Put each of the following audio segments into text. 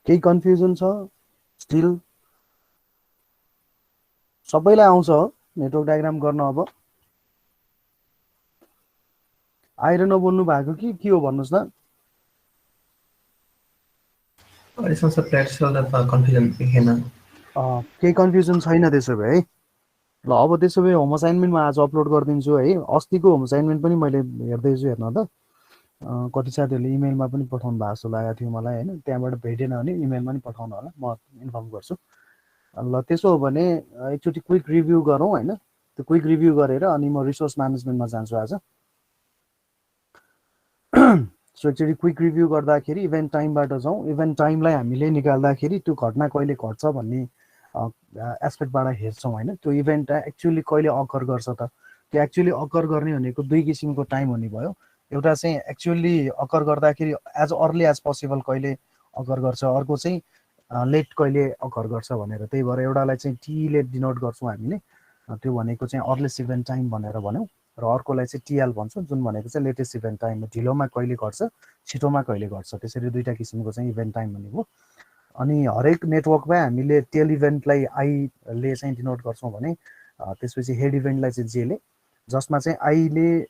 केही कन्फ्युजन छ स्टिल? सबैलाई आउँछ नेटवर्क डायग्राम गर्न? अब आएर नबोल्नु भएको के हो भन्नुहोस् न। यसमा सर प्र्याक्टिकल त कन्फ्युजन देखेन। केही कन्फ्युजन छैन त्यसो भए है। ल अब त्यसो भए होम असाइनमेन्ट म आज अपलोड गरिदिन्छु है। अस्तिको होम असाइनमेन्ट पनि मैले हेर्दैछु, हेर्न त कति साथीहरूले इमेलमा पनि पठाउनु भएको जस्तो लागेको थियो मलाई होइन। त्यहाँबाट भेटेन भने इमेलमा पनि पठाउनु होला, म इन्फर्म गर्छु। ल त्यसो हो भने एकचोटि क्विक रिभ्यू गरौँ होइन। त्यो क्विक रिभ्यू गरेर अनि म रिसोर्स म्यानेजमेन्टमा जान्छु आज। सो एकचोटि क्विक रिभ्यू गर्दाखेरि इभेन्ट टाइमबाट जाउँ। इभेन्ट टाइमलाई हामीले निकाल्दाखेरि त्यो घटना कहिले घट्छ भन्ने एस्पेक्टबाट हेर्छौँ होइन। त्यो इभेन्ट एक्चुअली कहिले अकर गर्छ त? त्यो एक्चुअली अकर गर्ने भनेको दुई किसिमको टाइम हुने भयो। एउटा चाहिँ एक्चुअली अकर गर्दाखेरि एज अर्ली एज पोसिबल कहिले अकर गर्छ, अर्को चाहिँ लेट कहिले अकर गर्छ भनेर। त्यही भएर एउटालाई चाहिँ टीले डिनोट गर्छौँ हामीले, त्यो भनेको चाहिँ अर्लिस्ट इभेन्ट टाइम भनेर भन्यौँ। र अर्कोलाई चाहिँ टिएल भन्छौँ, जुन भनेको चाहिँ लेटेस्ट इभेन्ट टाइम, ढिलोमा कहिले घट्छ छिटोमा कहिले घट्छ। त्यसरी दुईवटा किसिमको चाहिँ इभेन्ट टाइम भनेको। अनि हरेक नेटवर्कमा हामीले टेल इभेन्टलाई आईले चाहिँ डिनोट गर्छौँ भने त्यसपछि हेड इभेन्टलाई चाहिँ जेले, जसमा चाहिँ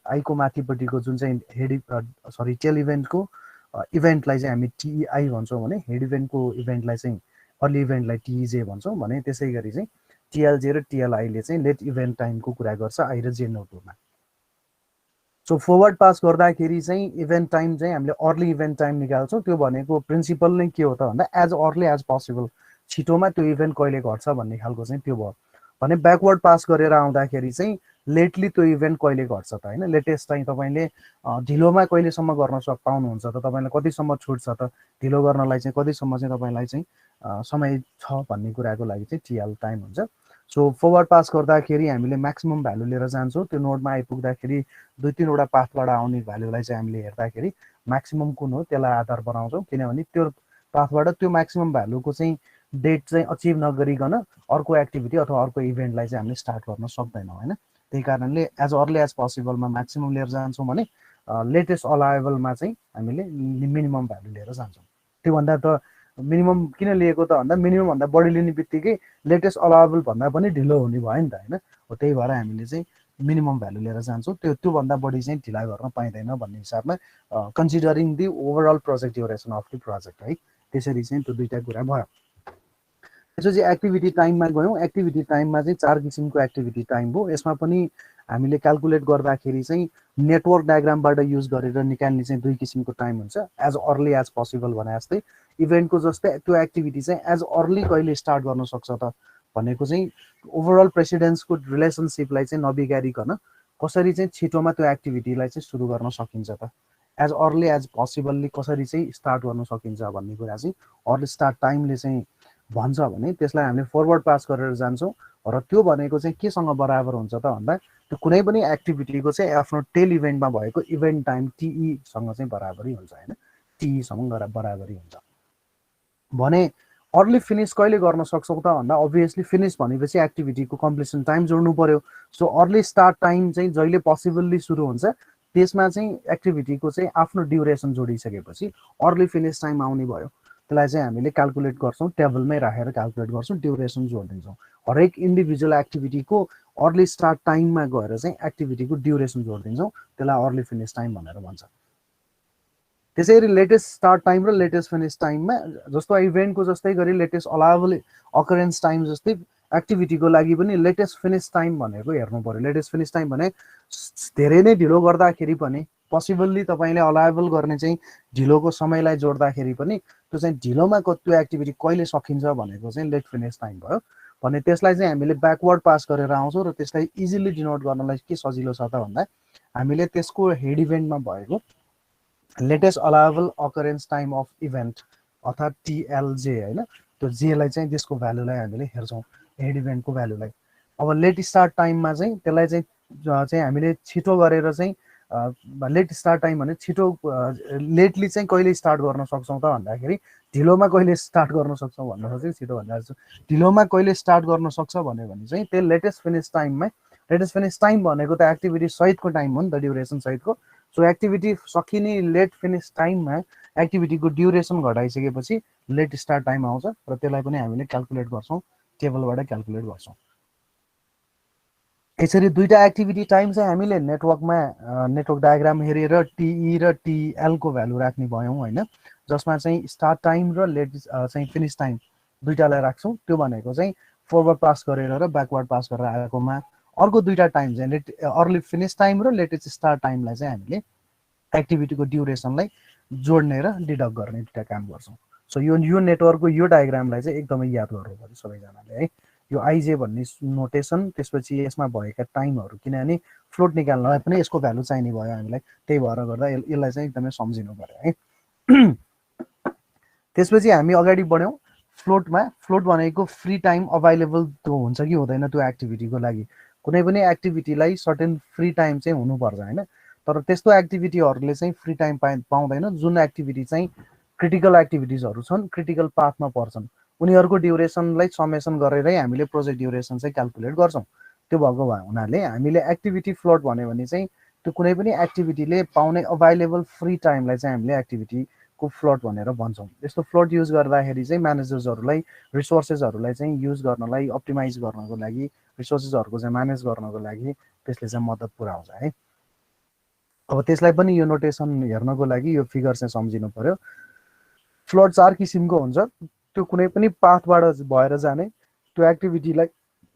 आईको माथिपट्टिको जुन चाहिँ टेल इभेन्टको इभेन्टलाई चाहिँ हामी टिआई भन्छौँ भने हेड इभेन्टको इभेन्टलाई चाहिँ अर्ली इभेन्टलाई टिजे भन्छौँ भने। त्यसै गरी चाहिँ टिएलजे र टिएलआईले चाहिँ लेट इभेन्ट टाइमको कुरा गर्छ आई र जे नोटमा। सो फरवर्ड पास गर्दाखेरि चाहिँ इभेन्ट टाइम चाहिँ हामीले अर्ली इभेन्ट टाइम निकाल्छौँ। त्यो भनेको प्रिन्सिपल नै के हो त भन्दा एज अर्ली एज पोसिबल, छिटोमा त्यो इभेन्ट कहिले घट्छ भन्ने खालको चाहिँ त्यो भयो भने। ब्याकवर्ड पास गरेर आउँदाखेरि चाहिँ लेटली त्यो इभेन्ट कहिले घट्छ त होइन। लेटेस्ट चाहिँ तपाईँले ढिलोमा कहिलेसम्म गर्न पाउनुहुन्छ त, तपाईँलाई कतिसम्म छुट छ त, ढिलो गर्नलाई चाहिँ कतिसम्म चाहिँ तपाईँलाई चाहिँ समय छ भन्ने कुराको लागि चाहिँ टिएल टाइम हुन्छ। सो फरवर्ड पास गर्दाखेरि हामीले म्याक्सिमम भ्यालु लिएर जान्छौँ। त्यो नोडमा आइपुग्दाखेरि दुई तिनवटा पाथबाट आउने भ्यालुलाई चाहिँ हामीले हेर्दाखेरि म्याक्सिमम कुन हो त्यसलाई आधार बनाउँछौँ, किनभने त्यो पाथबाट त्यो म्याक्सिमम भ्यालुको चाहिँ डेट चाहिँ अचिभ नगरिकन अर्को एक्टिभिटी अथवा अर्को इभेन्टलाई चाहिँ हामीले स्टार्ट गर्न सक्दैनौँ होइन। त्यही कारणले एज अर्ली एज पोसिबलमा म्याक्सिमम लिएर जान्छौँ भने लेटेस्ट अलाएबलमा चाहिँ हामीले मिनिमम भ्यालु लिएर जान्छौँ। त्योभन्दा त मिनिमम किन लिएको त भन्दा मिनिममभन्दा बढी लिने बित्तिकै लेटेस्ट अलाएबल भन्दा पनि ढिलो हुने भयो नि त होइन। हो त्यही भएर हामीले चाहिँ मिनिमम भ्यालु लिएर जान्छौँ। त्योभन्दा बढी चाहिँ ढिला गर्न पाइँदैन भन्ने हिसाबमा considering the overall project duration of the project है। त्यसरी चाहिँ त्यो दुईवटा कुरा भयो। त्यसपछि एक्टिभिटी टाइममा गयौँ। एक्टिभिटी टाइममा चाहिँ चार किसिमको एक्टिभिटी टाइम हो। यसमा पनि हामीले क्यालकुलेट गर्दाखेरि चाहिँ नेटवर्क डायग्रामबाट युज गरेर निकाल्ने चाहिँ दुई किसिमको टाइम हुन्छ। एज अर्ली एज पोसिबल भने जस्तै इभेन्टको जस्तै त्यो एक्टिभिटी चाहिँ एज अर्ली कहिले स्टार्ट गर्न सक्छ त भनेको चाहिँ ओभरअल प्रेसिडेन्सको रिलेसनसिपलाई चाहिँ नबिगारिकन कसरी चाहिँ छिटोमा त्यो एक्टिभिटीलाई चाहिँ सुरु गर्न सकिन्छ त, एज अर्ली एज पोसिबल्ली कसरी चाहिँ स्टार्ट गर्न सकिन्छ भन्ने कुरा चाहिँ अर्ली स्टार्ट टाइमले चाहिँ भन्छ भने त्यसलाई हामीले फरवर्ड पास गरेर जान्छौँ। र त्यो भनेको चाहिँ केसँग बराबर हुन्छ त भन्दा त्यो कुनै पनि एक्टिभिटीको चाहिँ आफ्नो टेल इभेन्टमा भएको इभेन्ट टाइम टिईसँग चाहिँ बराबरी हुन्छ होइन, टिईसँग बराबरी हुन्छ भने। अर्ली फिनिस कहिले गर्न सक्छौँ त भन्दा अभियसली फिनिस भनेपछि एक्टिभिटीको कम्प्लिसन टाइम जोड्नु पर्यो। सो अर्ली स्टार्ट टाइम चाहिँ जहिले पोसिबल्ली सुरु हुन्छ त्यसमा चाहिँ एक्टिभिटीको चाहिँ आफ्नो ड्युरेसन जोडिसकेपछि अर्ली फिनिस टाइम आउने भयो। त्यसलाई चाहिँ हामीले क्यालकुलेट गर्छौँ, टेबलमै राखेर क्यालकुलेट गर्छौँ, ड्युरेसन जोडिदिन्छौँ। हरेक इन्डिभिजुअल एक्टिभिटीको अर्ली स्टार्ट टाइममा गएर चाहिँ एक्टिभिटीको ड्युरेसन जोडिदिन्छौँ, त्यसलाई अर्ली फिनिस टाइम भनेर भन्छ। त्यसै गरी लेटेस्ट स्टार्ट टाइम र लेटेस्ट फिनिस टाइममा जस्तो इभेन्टको जस्तै गरी लेटेस्ट अलाएबल अकरेन्स टाइम जस्तै एक्टिभिटीको लागि पनि लेटेस्ट फिनिस टाइम भनेको हेर्नु पर्यो। लेटेस्ट फिनिस टाइम भने धेरै नै ढिलो गर्दाखेरि पनि पोसिबल्ली तपाईँले अलाएबल गर्ने चाहिँ ढिलोको समयलाई जोड्दाखेरि पनि त्यो चाहिँ ढिलोमा त्यो एक्टिभिटी कहिले सकिन्छ भनेको चाहिँ लेट फिनिस टाइम भयो भने। त्यसलाई चाहिँ हामीले ब्याकवर्ड पास गरेर आउँछौँ र त्यसलाई इजिली डिनोट गर्नलाई के सजिलो छ त भन्दा हामीले त्यसको हेड इभेन्टमा भएको latest allowable occurrence time of event अर्थात् टिएलजे होइन, त्यो जेलाई चाहिँ त्यसको भ्यालुलाई हामीले हेर्छौँ, हेड इभेन्टको भ्यालुलाई। अब लेट स्टार्ट टाइममा चाहिँ त्यसलाई चाहिँ हामीले छिटो गरेर चाहिँ लेट स्टार्ट टाइम भने छिटो लेटली चाहिँ कहिले स्टार्ट गर्न सक्छौँ त भन्दाखेरि ढिलोमा कहिले स्टार्ट गर्न सक्छौँ भन्दा चाहिँ छिटो भन्दा ढिलोमा कहिले स्टार्ट गर्न सक्छ भन्यो भने चाहिँ त्यो लेटेस्ट फिनिस टाइममै। लेटेस्ट फिनिस टाइम भनेको त एक्टिभिटी सहितको टाइम हो नि त, ड्युरेसन सहितको। सो एक्टिभिटी सकिने लेट फिनिस टाइममा एक्टिभिटीको ड्युरेसन घटाइसकेपछि लेट स्टार्ट टाइम आउँछ र त्यसलाई पनि हामीले क्याल्कुलेट गर्छौँ, टेबलबाट क्याल्कुलेट गर्छौँ। यसरी दुईटा एक्टिभिटी टाइम चाहिँ हामीले नेटवर्क डायग्राम हेरेर टिई र टिएलको भ्यालु राख्ने भयौँ होइन, जसमा चाहिँ स्टार्ट टाइम र लेट चाहिँ फिनिस टाइम दुईटालाई राख्छौँ। त्यो भनेको चाहिँ फरवर्ड पास गरेर र ब्याकवर्ड पास गरेर आएकोमा अर्को दुईटा टाइम चाहिँ अर्ली फिनिस टाइम र लेटेस्ट स्टार्ट टाइमलाई चाहिँ हामीले एक्टिभिटीको ड्युरेसनलाई जोड्ने र डिडक्ट गर्ने दुईटा काम गर्छौँ। सो यो नेटवर्कको यो डायग्रामलाई चाहिँ एकदमै याद गर्नु पर्यो सबैजनाले है। यो आइजे भन्ने नोटेसन, त्यसपछि यसमा भएका टाइमहरू, किनभने फ्लोट निकाल्नलाई पनि यसको भ्यालु चाहिने भयो हामीलाई, त्यही भएर गर्दा यसलाई चाहिँ एकदमै सम्झिनु पर्यो है। त्यसपछि हामी अगाडि बढ्यौँ फ्लोटमा। फ्लोट भनेको फ्री टाइम अभाइलेबल त्यो हुन्छ कि हुँदैन त्यो एक्टिभिटीको लागि। कुनै पनि एक्टिभिटीलाई सर्टेन फ्री टाइम चाहिँ हुनुपर्छ होइन, तर त्यस्तो एक्टिभिटीहरूले चाहिँ फ्री टाइम पाउँदैन जुन एक्टिभिटी चाहिँ क्रिटिकल एक्टिभिटिजहरू छन्, क्रिटिकल पाथमा पर्छन्, उनीहरूको ड्युरेसनलाई समेसन गरेरै हामीले प्रोजेक्ट ड्युरेसन चाहिँ क्याल्कुलेट गर्छौँ। त्यो भएको हुनाले हामीले एक्टिभिटी फ्लोट भन्यो भने चाहिँ त्यो कुनै पनि एक्टिभिटीले पाउने अभाइलेबल फ्री टाइमलाई चाहिँ हामीले एक्टिभिटीको फ्लोट भनेर भन्छौँ। यस्तो फ्लोट युज गर्दाखेरि चाहिँ म्यानेजर्सहरूलाई रिसोर्सेसहरूलाई चाहिँ युज गर्नलाई, अप्टिमाइज गर्नको लागि, रिसोर्सेसहरूको चाहिँ म्यानेज गर्नको लागि त्यसले चाहिँ मद्दत पुऱ्याउँछ है। अब त्यसलाई पनि यो नोटेसन हेर्नको लागि यो फिगर चाहिँ सम्झिनु पर्यो। फ्लोट 4 किसिमको हुन्छ। त्यो कुनै पनि पाथबाट भएर जाने त्यो एक्टिभिटीलाई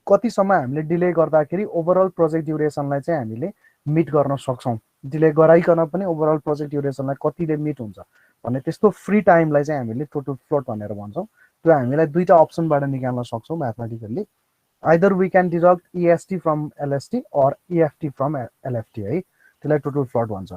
कति समय हामीले डिले गर्दाखेरि ओभरअल प्रोजेक्ट ड्युरेसनलाई चाहिँ हामीले मिट गर्न सक्छौँ। डिले गराइकन पनि ओभरअल प्रोजेक्ट ड्युरेसनलाई कतिले मिट हुन्छ भन्ने त्यस्तो फ्री टाइमलाई चाहिँ हामीले टोटल फ्लोट भनेर भन्छौँ। त्यो हामीलाई दुईटा अप्सनबाट निकाल्न सक्छौँ mathematically. Either we can deduct EST from LST or EFT from LFT है, त्यसलाई टोटल फ्लोट भन्छ।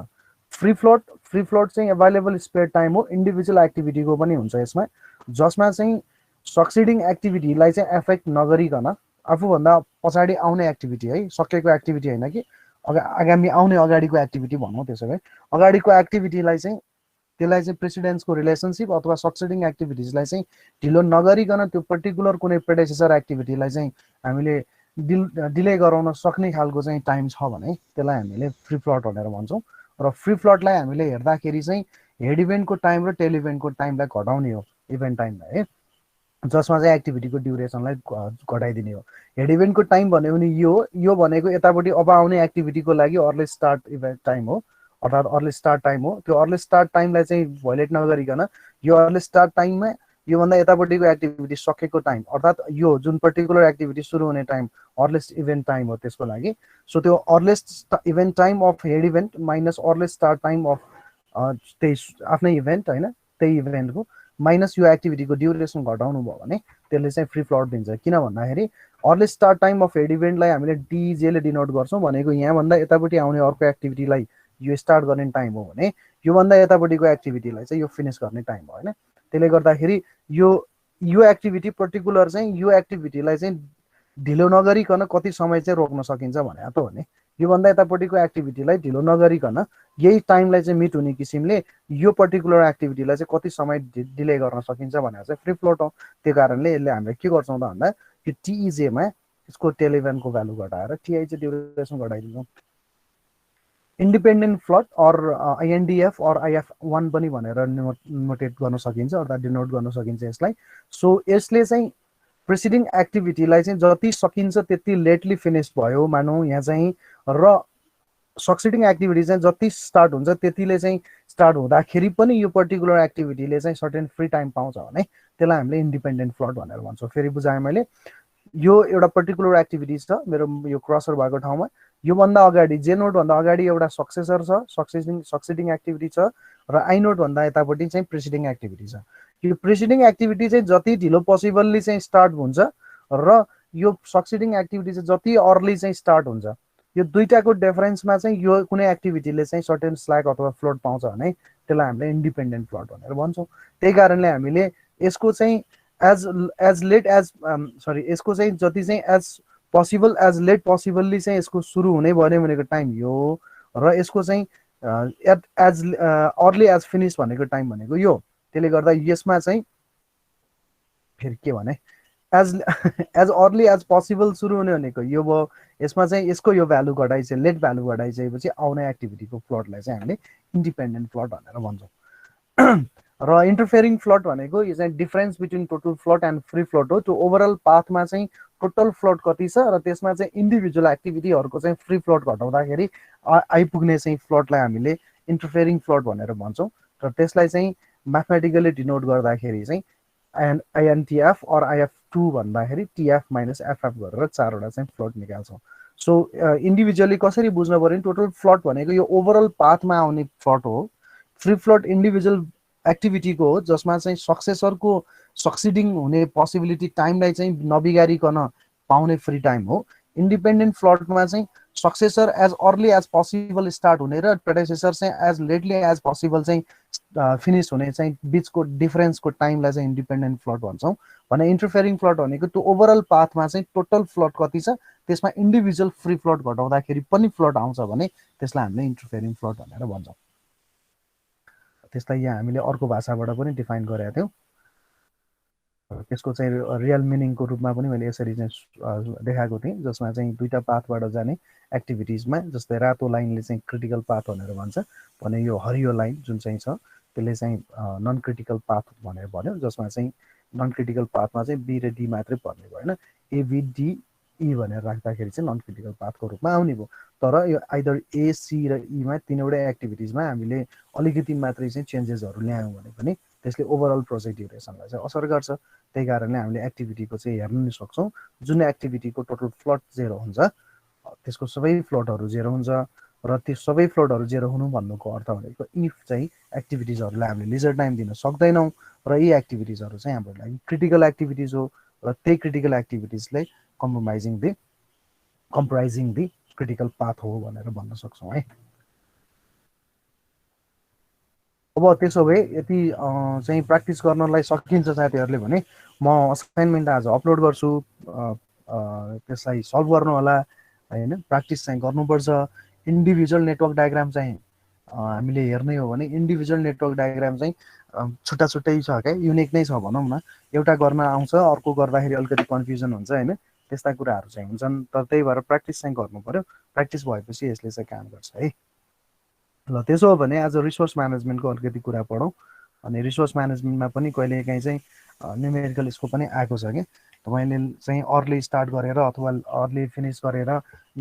फ्री फ्लोट चाहिँ अभाइलेबल स्पेयर टाइम हो, इन्डिभिजुअल एक्टिभिटीको पनि हुन्छ यसमा, जसमा चाहिँ सक्सिडिङ एक्टिभिटीलाई चाहिँ एफेक्ट नगरिकन आफूभन्दा पछाडि आउने एक्टिभिटी है, सकेको एक्टिभिटी होइन कि आगामी आउने अगाडिको एक्टिभिटी भनौँ, त्यसो भए अगाडिको एक्टिभिटीलाई चाहिँ त्यसलाई चाहिँ प्रेसिडेन्सको रिलेसनसिप अथवा सक्सिडिङ एक्टिभिटिजलाई चाहिँ ढिलो नगरिकन त्यो पर्टिकुलर कुनै प्रेडेसेसर एक्टिभिटीलाई चाहिँ हामीले डिले गराउन सक्ने खालको चाहिँ टाइम छ भने त्यसलाई हामीले फ्री फ्लोट भनेर भन्छौँ। र फ्री फ्लोटलाई हामीले हेर्दाखेरि चाहिँ हेड इभेन्टको टाइम र टेल इभेन्टको टाइमलाई घटाउने हो इभेन्ट टाइमलाई है, जसमा चाहिँ एक्टिभिटीको ड्युरेसनलाई घटाइदिने हो। हेड इभेन्टको टाइम भन्यो भने यो भनेको यतापट्टि अब आउने एक्टिभिटीको लागि अर्ली स्टार्ट इभेन्ट टाइम हो, अर्थात् अर्ली स्टार्ट टाइम हो। त्यो अर्ली स्टार्ट टाइमलाई चाहिँ भोइलेट नगरिकन यो अर्ली स्टार्ट टाइममा योभन्दा यतापट्टिको एक्टिभिटी सकेको टाइम, अर्थात् यो जुन पर्टिकुलर एक्टिभिटी सुरु हुने टाइम अर्लेस्ट इभेन्ट टाइम हो त्यसको लागि। सो त्यो earliest event time of head event minus earliest start time of त्यही आफ्नै इभेन्ट होइन, त्यही इभेन्टको माइनस यो एक्टिभिटीको ड्युरेसन घटाउनु भयो भने त्यसले चाहिँ फ्री फ्लोट दिन्छ। किन भन्दाखेरि अर्लेस्ट स्टार्ट टाइम अफ हेड इभेन्टलाई हामीले डिजेले डिनोट गर्छौँ, भनेको यहाँभन्दा यतापट्टि आउने अर्को एक्टिभिटीलाई यो स्टार्ट गर्ने टाइम हो भने योभन्दा यतापट्टिको एक्टिभिटीलाई चाहिँ यो फिनिस गर्ने टाइम हो होइन। त्यसले गर्दाखेरि यो एक्टिभिटी पर्टिकुलर चाहिँ यो एक्टिभिटीलाई चाहिँ ढिलो नगरिकन कति समय चाहिँ रोक्न सकिन्छ भने त हो नि, योभन्दा यतापट्टिको एक्टिभिटीलाई ढिलो नगरिकन यही टाइमलाई चाहिँ मिट हुने किसिमले यो पर्टिकुलर एक्टिभिटीलाई चाहिँ कति समय डिले गर्न सकिन्छ भनेर चाहिँ फ्री फ्लोट हो। त्यो कारणले यसले हामीले के गर्छौँ त भन्दा यो टिइजेमा यसको टेल इभेन्टको भ्यालु घटाएर टिआइजे ड्युरेसन घटाइदिन्छौँ। Independent float or INDF or IF one पनि भनेर नोटेट गर्न सकिन्छ, अर्थात् डिनोट गर्न सकिन्छ यसलाई। सो यसले चाहिँ प्रेसिडिङ एक्टिभिटीलाई चाहिँ जति सकिन्छ त्यति लेटली फिनिस भयो मानौँ यहाँ चाहिँ, र सक्सिडिङ एक्टिभिटी चाहिँ जति स्टार्ट हुन्छ त्यतिले चाहिँ स्टार्ट हुँदाखेरि पनि यो पर्टिकुलर एक्टिभिटीले चाहिँ सर्टेन फ्री टाइम पाउँछ भने त्यसलाई हामीले इन्डिपेन्डेन्ट फ्लोट भनेर भन्छौँ। फेरि बुझाएँ मैले, यो एउटा पर्टिकुलर एक्टिभिटी छ मेरो यो क्रसर भएको ठाउँमा, योभन्दा अगाडि जे नोटभन्दा अगाडि एउटा सक्सेसर छ, सक्सिडिङ एक्टिभिटी छ, र आई नोटभन्दा यतापट्टि चाहिँ प्रेसिडिङ एक्टिभिटी छ। यो प्रेसिडिङ एक्टिभिटी चाहिँ जति ढिलो पोसिबल्ली चाहिँ स्टार्ट हुन्छ र यो सक्सिडिङ एक्टिभिटी चाहिँ जति अर्ली चाहिँ स्टार्ट हुन्छ, यो दुईटाको डिफरेन्समा चाहिँ यो कुनै एक्टिभिटीले चाहिँ सर्टेन स्ल्याक अथवा फ्लोट पाउँछ भने त्यसलाई हामीले इन्डिपेन्डेन्ट फ्लोट भनेर भन्छौँ। त्यही कारणले हामीले यसको चाहिँ एज लेट एज यसको चाहिँ जति चाहिँ एज पोसिबल एज लेट पोसिबल्ली चाहिँ यसको सुरु हुने भन्यो भनेको टाइम यो, र यसको चाहिँ एज अर्ली एज फिनिस भनेको टाइम भनेको यो। त्यसले गर्दा यसमा चाहिँ फेरि के भने एज अर्ली एज पोसिबल सुरु हुने भनेको यो भयो, यसमा चाहिँ यसको यो भ्यालु घटाइसके लेट भ्यालु घटाइसकेपछि आउने एक्टिभिटीको फ्लोटलाई चाहिँ हामीले इन्डिपेन्डेन्ट फ्लोट भनेर भन्छौँ। र इन्टरफेयरिङ फ्लट भनेको यो चाहिँ difference between total flirt and free flirt हो। त्यो ओभरअल पाथमा चाहिँ टोटल फ्लट कति छ र त्यसमा चाहिँ इन्डिभिजुअल एक्टिभिटीहरूको चाहिँ फ्री फ्लट घटाउँदाखेरि आइपुग्ने चाहिँ फ्लटलाई हामीले इन्टरफेयरिङ फ्लट भनेर भन्छौँ। र त्यसलाई चाहिँ म्याथमेटिकली डिनोट गर्दाखेरि चाहिँ आइएनटिएफ अर आइएफ2 भन्दाखेरि टिएफ माइनस एफएफ गरेर चारवटा चाहिँ फ्लट निकाल्छौँ। सो इन्डिभिजुअली कसरी बुझ्नु पऱ्यो भने टोटल फ्लट भनेको यो ओभरअल पाथमा आउने फ्लट हो। फ्री फ्लट इन्डिभिजुअल एक्टिभिटीको हो जसमा चाहिँ सक्सेसरको सक्सिडिङ हुने पोसिबिलिटी टाइमलाई चाहिँ नबिगारिकन पाउने फ्री टाइम हो। इन्डिपेन्डेन्ट फ्लटमा चाहिँ successor as early as possible start हुने र प्रेडेसेसर चाहिँ एज लेटली एज पोसिबल चाहिँ फिनिस हुने चाहिँ बिचको डिफरेन्सको टाइमलाई चाहिँ इन्डिपेन्डेन्ट फ्लट भन्छौँ। भने इन्टरफेयरिङ फ्लट भनेको त्यो ओभरअल पाथमा चाहिँ टोटल फ्लट कति छ त्यसमा इन्डिभिजुअल फ्री फ्लट घटाउँदाखेरि पनि फ्लट आउँछ भने त्यसलाई हामीले इन्टरफेयरिङ फ्लट भनेर भन्छौँ। त्यसलाई यहाँ हामीले अर्को भाषाबाट पनि डिफाइन गरेका थियौँ। त्यसको चाहिँ रियल मिनिङको रूपमा पनि मैले यसरी चाहिँ देखाएको थिएँ जसमा चाहिँ दुईटा पाथबाट जाने एक्टिभिटिजमा जस्तै रातो लाइनले चाहिँ क्रिटिकल पाथ भनेर भन्छ भने यो हरियो लाइन जुन चाहिँ छ त्यसले चाहिँ नन क्रिटिकल पाथ भनेर भन्यो जसमा चाहिँ नन क्रिटिकल पाथमा चाहिँ बी र डी मात्रै पर्ने भयो होइन। एबिडिई भनेर राख्दाखेरि चाहिँ नन क्रिटिकल पाथको रूपमा आउने भयो। तर यो आइदर ए सी र ईमा तिनवटै एक्टिभिटिजमा हामीले अलिकति मात्रै चाहिँ चेन्जेसहरू ल्यायौँ भने पनि त्यसले ओभरअल प्रोजेक्ट ड्युरेसनलाई चाहिँ असर गर्छ। त्यही कारणले हामीले एक्टिभिटीको चाहिँ हेर्न नि सक्छौँ। जुन एक्टिभिटीको टोटल फ्लट 0 हुन्छ त्यसको सबै फ्लटहरू 0 हुन्छ र त्यो सबै फ्लटहरू 0 हुनु भन्नुको अर्थ भनेको इफ चाहिँ एक्टिभिटिजहरूलाई हामीले लिजर टाइम दिन सक्दैनौँ र यी एक्टिभिटिजहरू चाहिँ हाम्रो लागि क्रिटिकल एक्टिभिटिज हो र त्यही क्रिटिकल एक्टिभिटिजलाई कम्प्राइजिङ दि क्रिटिकल पाथ हो भनेर भन्न सक्छौँ है। अब त्यसो भए यति चाहिँ प्र्याक्टिस गर्नलाई सकिन्छ साथीहरूले भने म असाइनमेन्ट आज अपलोड गर्छु, त्यसलाई सल्भ गर्नु होला होइन। प्र्याक्टिस चाहिँ गर्नुपर्छ। इन्डिभिजुअल नेटवर्क डायग्राम चाहिँ हामीले हेर्ने हो भने इन्डिभिजुअल नेटवर्क डायग्राम चाहिँ छुट्टा छुट्टै छ क्या, युनिक नै छ भनौँ न। एउटा गर्न आउँछ अर्को गर्दाखेरि अलिकति कन्फ्युजन हुन्छ होइन, त्यस्ता कुराहरू चाहिँ हुन्छन्। तर त्यही भएर प्र्याक्टिस चाहिँ गर्नु पर्यो। प्र्याक्टिस भएपछि यसले चाहिँ काम गर्छ है। ल त्यसो हो भने आज रिसोर्स म्यानेजमेन्टको अलिकति कुरा पढौँ। अनि रिसोर्स म्यानेजमेन्टमा पनि कहिलेकाहीँ चाहिँ न्युमेरिकल यसको पनि आएको छ कि तपाईँले चाहिँ अर्ली स्टार्ट गरेर अथवा अर्ली फिनिस गरेर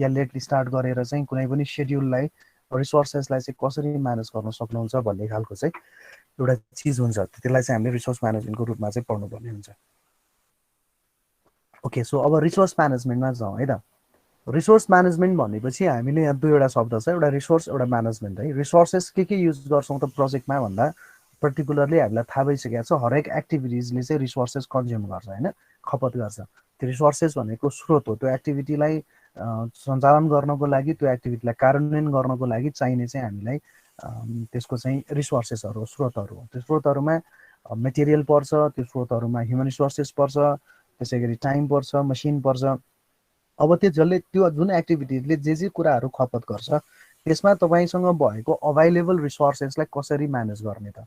या लेटली स्टार्ट गरेर चाहिँ कुनै पनि सेड्युललाई रिसोर्सेसलाई चाहिँ कसरी म्यानेज गर्न सक्नुहुन्छ भन्ने खालको चाहिँ एउटा चिज हुन्छ। त्यसलाई चाहिँ हामीले रिसोर्स म्यानेजमेन्टको रूपमा चाहिँ पढ्नुपर्ने हुन्छ। ओके, सो अब रिसोर्स म्यानेजमेन्टमा जाउँ है त। रिसोर्स म्यानेजमेन्ट भनेपछि हामीले यहाँ दुईवटा शब्द छ, एउटा रिसोर्स एउटा म्यानेजमेन्ट है। रिसोर्सेस के युज गर्छौँ त प्रोजेक्टमा भन्दा पर्टिकुलरली हामीलाई थाहा भइसकेको छ हरेक एक्टिभिटिजले चाहिँ रिसोर्सेस कन्ज्युम गर्छ होइन, खपत गर्छ। त्यो रिसोर्सेस भनेको स्रोत हो। त्यो एक्टिभिटीलाई सञ्चालन गर्नको लागि त्यो एक्टिभिटीलाई कार्यान्वयन गर्नको लागि चाहिने चाहिँ हामीलाई त्यसको चाहिँ रिसोर्सेसहरू स्रोतहरू हो। त्यो स्रोतहरूमा मेटेरियल पर्छ, त्यो स्रोतहरूमा ह्युमन रिसोर्सेस पर्छ, त्यसै गरी टाइम पर्छ, मसिन पर्छ। अब त्यो जुन एक्टिभिटिजले जे कुराहरू खपत गर्छ त्यसमा तपाईँसँग भएको अभाइलेबल रिसोर्सेसलाई कसरी म्यानेज गर्ने त।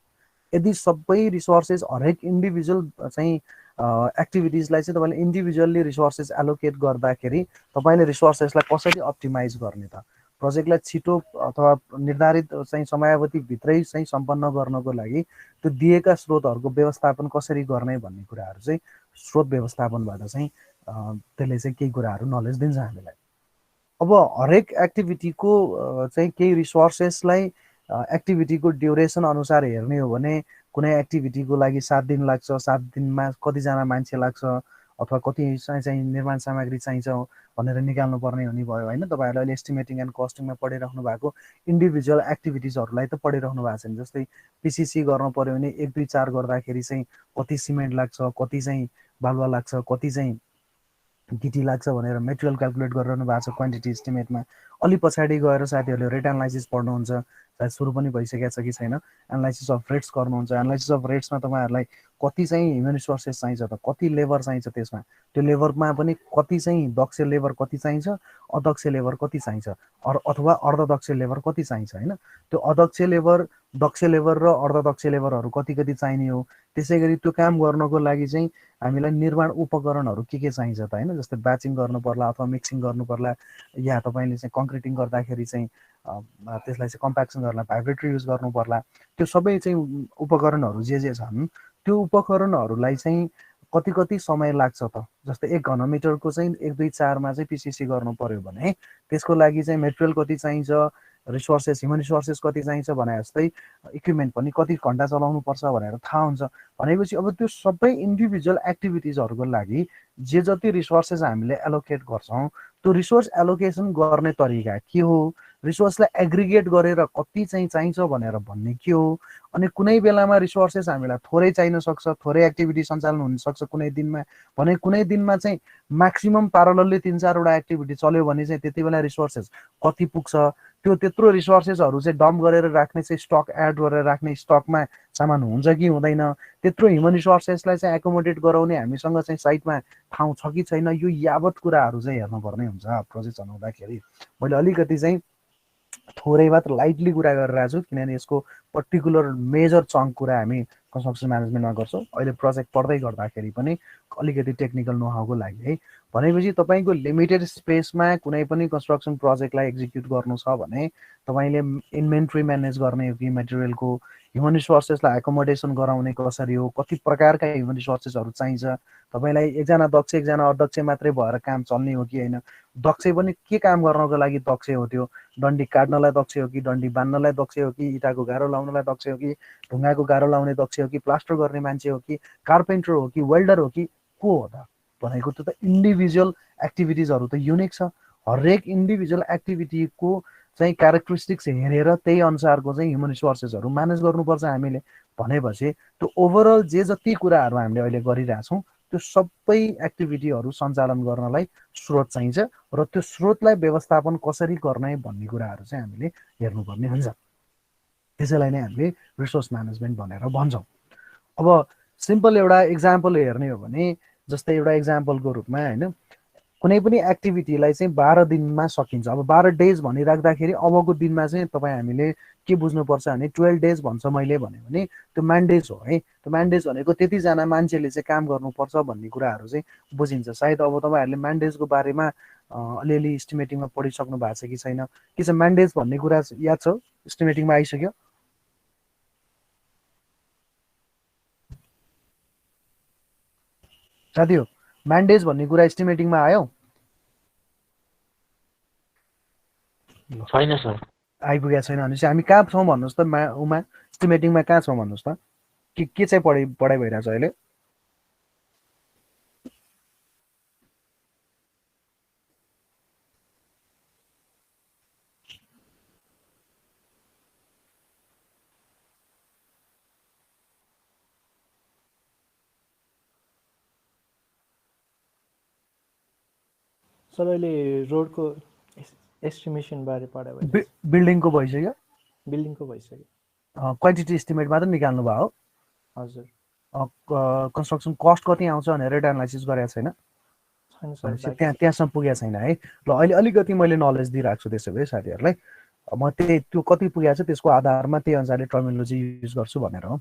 यदि सबै रिसोर्सेस हरेक इन्डिभिजुअल चाहिँ एक्टिभिटिजलाई चाहिँ तपाईँले इन्डिभिजुअल्ली रिसोर्सेस एलोकेट गर्दाखेरि तपाईँले रिसोर्सेसलाई कसरी अप्टिमाइज गर्ने त। प्रोजेक्टलाई छिटो अथवा निर्धारित चाहिँ समयावधिभित्रै चाहिँ सम्पन्न गर्नको लागि त्यो दिएका स्रोतहरूको व्यवस्थापन कसरी गर्ने भन्ने कुराहरू चाहिँ स्रोत व्यवस्थापनबाट चाहिँ त्यसले चाहिँ केही कुराहरू नलेज दिन्छ हामीलाई। अब हरेक एक्टिभिटीको चाहिँ केही रिसोर्सेसलाई एक्टिभिटीको ड्युरेसन अनुसार हेर्ने हो भने कुनै एक्टिभिटीको लागि 7 दिन लाग्छ, 7 दिनमा कतिजना मान्छे लाग्छ अथवा कति चाहिँ निर्माण सामग्री चाहिन्छ भनेर निकाल्नु पर्ने हुने भयो होइन। तपाईँहरूले अहिले एस्टिमेटिङ एन्ड कस्टिङमा पढिराख्नु भएको इन्डिभिजुअल एक्टिभिटिजहरूलाई त पढिराख्नु भएको छैन। जस्तै पिसिसी गर्नु पर्यो भने 1, 2, 4 गर्दाखेरि चाहिँ कति सिमेन्ट लाग्छ, कति चाहिँ बालुवा लाग्छ, कति चाहिँ गिटी लाग्छ भनेर मेटेरियल क्यालकुलेट गरिरहनु भएको छ क्वान्टिटी इस्टिमेटमा। अलि पछाडि गएर साथीहरूले रेट एनालाइसिस पढ्नुहुन्छ, सायद सुरु पनि भइसकेको छ कि छैन। एनालाइसिस अफ रेट्स गर्नुहुन्छ। एनालाइसिस अफ रेट्समा तपाईँहरूलाई कति चाहिँ ह्युमन रिसोर्सेस चाहिन्छ त, कति लेबर चाहिन्छ त्यसमा, त्यो लेबरमा पनि कति चाहिँ दक्ष लेबर कति चाहिन्छ, अदक्ष लेबर कति चाहिन्छ, अथवा अर्धदक्ष लेबर कति चाहिन्छ होइन। त्यो अदक्ष लेबर, दक्ष लेबर र अर्धदक्ष लेबरहरू कति कति चाहिने हो। त्यसै गरी त्यो काम गर्नको लागि चाहिँ हामीलाई निर्माण उपकरणहरू के चाहिन्छ त होइन, जस्तै ब्याचिङ गर्नु पर्ला अथवा मिक्सिङ गर्नु पर्ला, या तपाईँले चाहिँ कङ्क्रिटिङ गर्दाखेरि चाहिँ त्यसलाई चाहिँ कम्प्याक्सन गर्न भाइब्रेटर युज गर्नु पर्ला। त्यो सबै चाहिँ उपकरणहरू जे छन् त्यो उपकरणहरूलाई चाहिँ कति कति समय लाग्छ त। जस्तै 1 घनमिटरको चाहिँ 1 2 4मा चाहिँ पिसिसी गर्नु पर्यो भने त्यसको लागि चाहिँ मेटेरियल कति चाहिन्छ, रिसोर्सेस ह्युमन रिसोर्सेस कति चाहिन्छ भने जस्तै इक्विपमेन्ट पनि कति घन्टा चलाउनु पर्छ भनेर थाहा हुन्छ। भनेपछि अब त्यो सबै इन्डिभिजुअल एक्टिभिटिजहरूको लागि जे जति रिसोर्सेस हामीले एलोकेट गर्छौँ त्यो रिसोर्स एलोकेसन गर्ने तरिका के हो, रिसोर्सलाई एग्रिगेट गरेर कति चाहिँ चाहिन्छ भनेर भन्ने के हो। अनि कुनै बेलामा रिसोर्सेस हामीलाई थोरै चाहिन सक्छ, थोरै एक्टिभिटी सञ्चालन हुन सक्छ कुनै दिनमा, भने कुनै दिनमा चाहिँ म्याक्सिमम प्यारलली 3-4 वटा एक्टिभिटी चल्यो भने चाहिँ त्यति बेला रिसोर्सेस कति पुग्छ, त्यो त्यत्रो रिसोर्सेसहरू चाहिँ डम्प गरेर राख्ने चाहिँ स्टक एड गरेर राख्ने स्टकमा सामान हुन्छ कि हुँदैन, त्यत्रो ह्युमन रिसोर्सेसलाई चाहिँ एकोमोडेट गराउने हामीसँग चाहिँ साइटमा ठाउँ छ कि छैन, यो यावत कुराहरू चाहिँ हेर्नुपर्ने हुन्छ प्रोजेक्ट चलाउँदाखेरि। मैले अलिकति चाहिँ थोरै मात्र लाइटली कुरा गरिरहेको छु किनभने यसको पर्टिकुलर मेजर चङ्क कुरा हामी कन्स्ट्रक्सन म्यानेजमेन्टमा गर्छौँ। अहिले प्रोजेक्ट पढ्दै गर्दाखेरि पनि अलिकति टेक्निकल नोहाउको लागि है। भनेपछि तपाईँको लिमिटेड स्पेसमा कुनै पनि कन्स्ट्रक्सन प्रोजेक्टलाई एक्जिक्युट गर्नु छ भने तपाईँले इन्भेन्ट्री म्यानेज गर्ने हो कि मेटेरियलको, ह्युमन रिसोर्सेसलाई एकोमोडेसन गराउने कसरी हो, कति प्रकारका ह्युमन रिसोर्सेसहरू चाहिन्छ, तपाईँलाई एकजना दक्ष एकजना अदक्ष मात्रै भएर काम चल्ने हो कि होइन, दक्ष पनि के काम गर्नको लागि दक्ष हो, त्यो डन्डी काट्नलाई दक्ष हो कि, डन्डी बान्नलाई दक्ष हो कि, इँटाको गाह्रो लाउनलाई दक्ष हो कि, ढुङ्गाको गाह्रो लाउने दक्ष हो कि, प्लास्टर गर्ने मान्छे हो कि, कार्पेन्टर हो कि, वेल्डर हो कि, को हो त भनेको। त्यो त इन्डिभिजुअल एक्टिभिटिजहरू त युनिक छ। हरेक इन्डिभिजुअल एक्टिभिटीको चाहिँ क्यारेक्टरिस्टिक्स हेरेर त्यही अनुसारको चाहिँ ह्युमन रिसोर्सेसहरू म्यानेज गर्नुपर्छ हामीले। भनेपछि त्यो ओभरअल जे जति कुराहरू हामीले अहिले गरिरहेछौँ त्यो सबै एक्टिभिटीहरू सञ्चालन गर्नलाई स्रोत चाहिन्छ र त्यो स्रोतलाई व्यवस्थापन कसरी गर्ने भन्ने कुराहरू चाहिँ हामीले हेर्नुपर्ने हुन्छ। त्यसैलाई नै हामीले रिसोर्स म्यानेजमेन्ट भनेर भन्छौँ। अब सिम्पल एउटा इक्जाम्पल हेर्ने हो भने जस्तै एउटा इक्जाम्पलको रूपमा होइन कुनै पनि एक्टिभिटीलाई चाहिँ 12 दिनमा सकिन्छ। अब 12 डेज भनिराख्दाखेरि अबको दिनमा चाहिँ तपाईँ हामीले के बुझ्नुपर्छ भने 12 डेज भन्छ मैले भने त्यो म्यान्डेज हो है। त्यो म्यान्डेज भनेको त्यतिजना मान्छेले चाहिँ काम गर्नुपर्छ भन्ने कुराहरू चाहिँ बुझिन्छ। सायद अब तपाईँहरूले म्यान्डेजको बारेमा अलिअलि इस्टिमेटिङमा पढिसक्नु भएको छ कि छैन, के छ म्यान्डेज भन्ने कुरा याद छ, इस्टिमेटिङमा आइसक्यो? साथी हो म्यान्डेज भन्ने कुरा इस्टिमेटिङमा आयो? छैन सर, आइपुगेको छैन भनेपछि हामी कहाँ छौँ भन्नुहोस् त, उमा इस्टिमेटिङमा कहाँ छौँ भन्नुहोस् त, के चाहिँ पढाइ भइरहेछ अहिले? सर अहिले रोडको एस्टिमेसन बारे पढाइ भयो। बिल्डिङको भइसक्यो? बिल्डिङको भइसक्यो। क्वान्टिटी एस्टिमेट मात्र निकाल्नु भयो? हजुर। कन्स्ट्रक्सन कस्ट कति आउँछ भनेर रेट एनालाइसिस गरेको छैन? छैन सर, त्यहाँसम्म पुगेको छैन है। ल अहिले अलिकति मैले नलेज दिइरहेको छु त्यसो भए साथीहरूलाई। म त्यो कति पुगेको छ त्यसको आधारमा त्यही अनुसारले टर्मिनोलोजी युज गर्छु भनेर हो।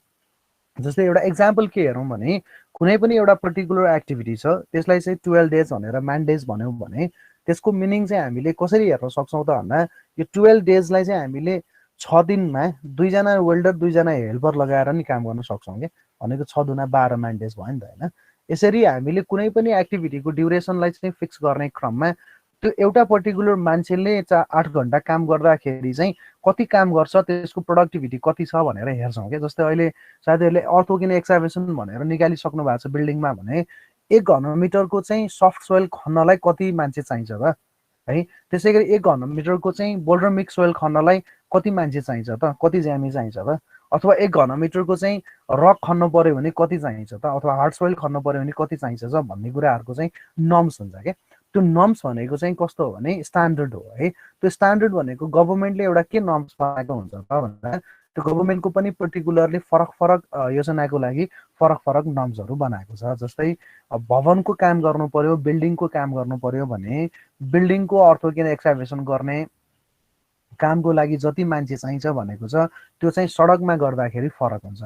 जस्तै एउटा इक्जाम्पल के हेरौँ भने कुनै पनि एउटा पर्टिकुलर एक्टिभिटी छ त्यसलाई चाहिँ 12 डेज भनेर म्यान्डेज भन्यौँ भने त्यसको मिनिङ चाहिँ हामीले कसरी हेर्न सक्छौँ त भन्दा यो 12 डेजलाई चाहिँ हामीले 6 दिनमा 2 जना वेल्डर 2 जना हेल्पर लगाएर नि काम गर्न सक्छौँ क्या। भनेको 6 दुना 12 म्यान्डेज भयो नि त होइन। यसरी हामीले कुनै पनि एक्टिभिटीको ड्युरेसनलाई चाहिँ फिक्स गर्ने क्रममा त्यो एउटा पर्टिकुलर मान्छेले 8 घन्टा काम गर्दाखेरि चाहिँ कति काम गर्छ त्यसको प्रोडक्टिभिटी कति छ भनेर हेर्छौँ क्या। जस्तै अहिले साथीहरूले अर्थोकिन एक्सकाभेसन भनेर निकालिसक्नु भएको छ बिल्डिङमा भने 1 घनमिटरको चाहिँ सफ्ट सोइल खन्नलाई कति मान्छे चाहिन्छ त है। त्यसै गरी 1 घनमिटरको चाहिँ बोल्डर मिक्स सोइल खन्नलाई कति मान्छे चाहिन्छ त, कति ज्यामी चाहिन्छ त, अथवा 1 घनमिटरको चाहिँ रक खन्न पर्यो भने कति चाहिन्छ त, अथवा हार्ड सोइल खन्न पर्यो भने कति चाहिन्छ त भन्ने कुराहरूको चाहिँ नर्म्स हुन्छ क्या। त्यो नर्म्स भनेको चाहिँ कस्तो हो भने स्ट्यान्डर्ड हो है। त्यो स्ट्यान्डर्ड भनेको गभर्मेन्टले एउटा के नर्म्स बनाएको हुन्छ त भन्दा त्यो गभर्नमेन्टको पनि पर्टिकुलरली फरक फरक योजनाको लागि फरक फरक नर्म्सहरू बनाएको छ। जस्तै भवनको काम गर्नु पर्यो, बिल्डिङको काम गर्नु पर्यो भने बिल्डिङको अर्थोगेन एक्सकाभेसन गर्ने कामको लागि जति मान्छे चाहिन्छ भनेको छ त्यो चाहिँ सडकमा गर्दाखेरि फरक हुन्छ।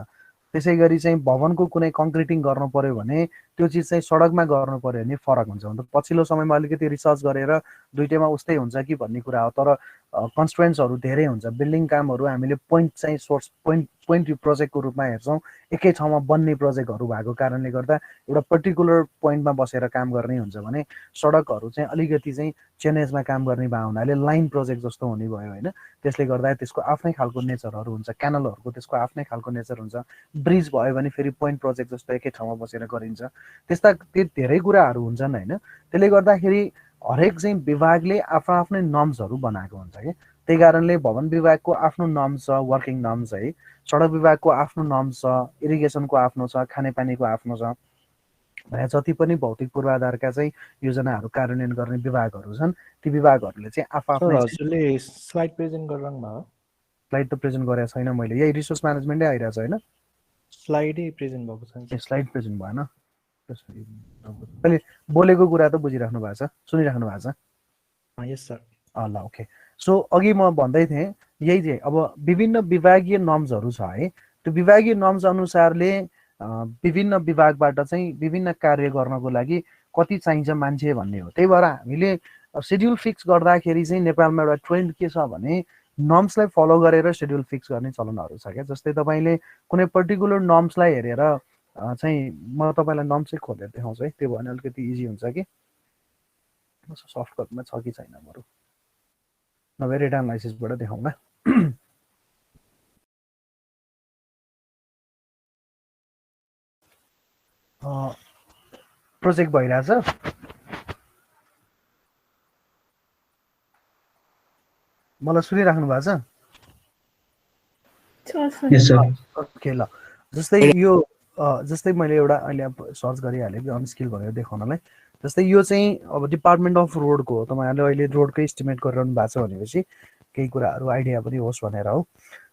त्यसै गरी चाहिँ भवनको कुनै कङ्क्रिटिङ गर्नु पर्यो भने त्यो चिज चाहिँ सडकमा गर्नु पर्यो भने फरक हुन्छ। अन्त पछिल्लो समयमा अलिकति रिसर्च गरेर दुइटैमा उस्तै हुन्छ कि भन्ने कुरा हो, तर कन्स्ट्रेन्ट्सहरू धेरै हुन्छ। बिल्डिङ कामहरू हामीले पोइन्ट चाहिँ सोर्स पोइन्ट प्रोजेक्टको रूपमा हेर्छौँ, एकै ठाउँमा बन्ने प्रोजेक्टहरू भएको कारणले गर्दा एउटा पर्टिकुलर पोइन्टमा बसेर काम गर्ने हुन्छ भने सडकहरू चाहिँ अलिकति चाहिँ चेनेजमा काम गर्ने भए हुनाले लाइन प्रोजेक्ट जस्तो हुने भयो होइन। त्यसले गर्दा त्यसको आफ्नै खालको नेचरहरू हुन्छ, क्यानलहरूको त्यसको आफ्नै खालको नेचर हुन्छ। ब्रिज भयो भने फेरि पोइन्ट प्रोजेक्ट जस्तो एकै ठाउँमा बसेर गरिन्छ। त्यस्ता धेरै कुराहरू हुन्छन् होइन। त्यसले गर्दाखेरि हरेक चाहिँ विभागले आफ्नो आफ्नै नर्म्सहरू बनाएको हुन्छ कि, त्यही कारणले भवन विभागको आफ्नो नर्म्स छ, वर्किङ नर्म्स है, सडक विभागको आफ्नो नर्म्स छ, इरिगेसनको आफ्नो छ, खानेपानीको आफ्नो छ, जति पनि भौतिक पूर्वाधारका चाहिँ योजनाहरू कार्यान्वयन गर्ने विभागहरू छन् ती विभागहरूले चाहिँ सर आफ्नै हजुरले स्लाइड प्रेजेन्ट गरिरहनु भएको? स्लाइड त प्रेजेन्ट गरेको छैन मैले, यही रिसोर्स म्यानेजमेन्टै आइरहेको छ होइन। स्लाइडै प्रेजेन्ट भएको छ। स्लाइड प्रेजेन्ट भएन, मैले बोलेको कुरा त बुझिराख्नु भएको छ, सुनिराख्नु भएको छ? यस सर। ल ओके। सो अघि म भन्दै थिएँ यही चाहिँ अब विभिन्न विभागीय नर्म्सहरू छ है। त्यो विभागीय नर्म्स अनुसारले विभिन्न विभागबाट चाहिँ विभिन्न कार्य गर्नको लागि कति चाहिन्छ मान्छे भन्ने हो। त्यही भएर हामीले सेड्युल फिक्स गर्दाखेरि चाहिँ नेपालमा एउटा ट्रेन्ड के छ भने नर्म्सलाई फलो गरेर सेड्युल फिक्स गर्ने चलनहरू छ क्या। जस्तै तपाईँले कुनै पर्टिकुलर नर्म्सलाई हेरेर चाहिँ म तपाईँलाई नर्म्स चाहिँ खोलेर देखाउँछु है, त्यो भने अलिकति इजी हुन्छ कि। सफ्ट कपीमा छ कि छैन बरु नभए डेटा एनालाइसिसबाट देखाउँला। प्रोजेक्ट भइरहेछ, मलाई सुनिराख्नु भएको छ? ओके ल। जस्तै मैले एउटा अहिले सर्च गरिहालेँ कि अनस्किल भनेर देखाउनलाई। जस्तै यो चाहिँ अब डिपार्टमेन्ट अफ रोडको हो, तपाईँहरूले अहिले रोडकै इस्टिमेट गरिरहनु भएको छ भनेपछि केही कुराहरू आइडिया पनि होस् भनेर हो।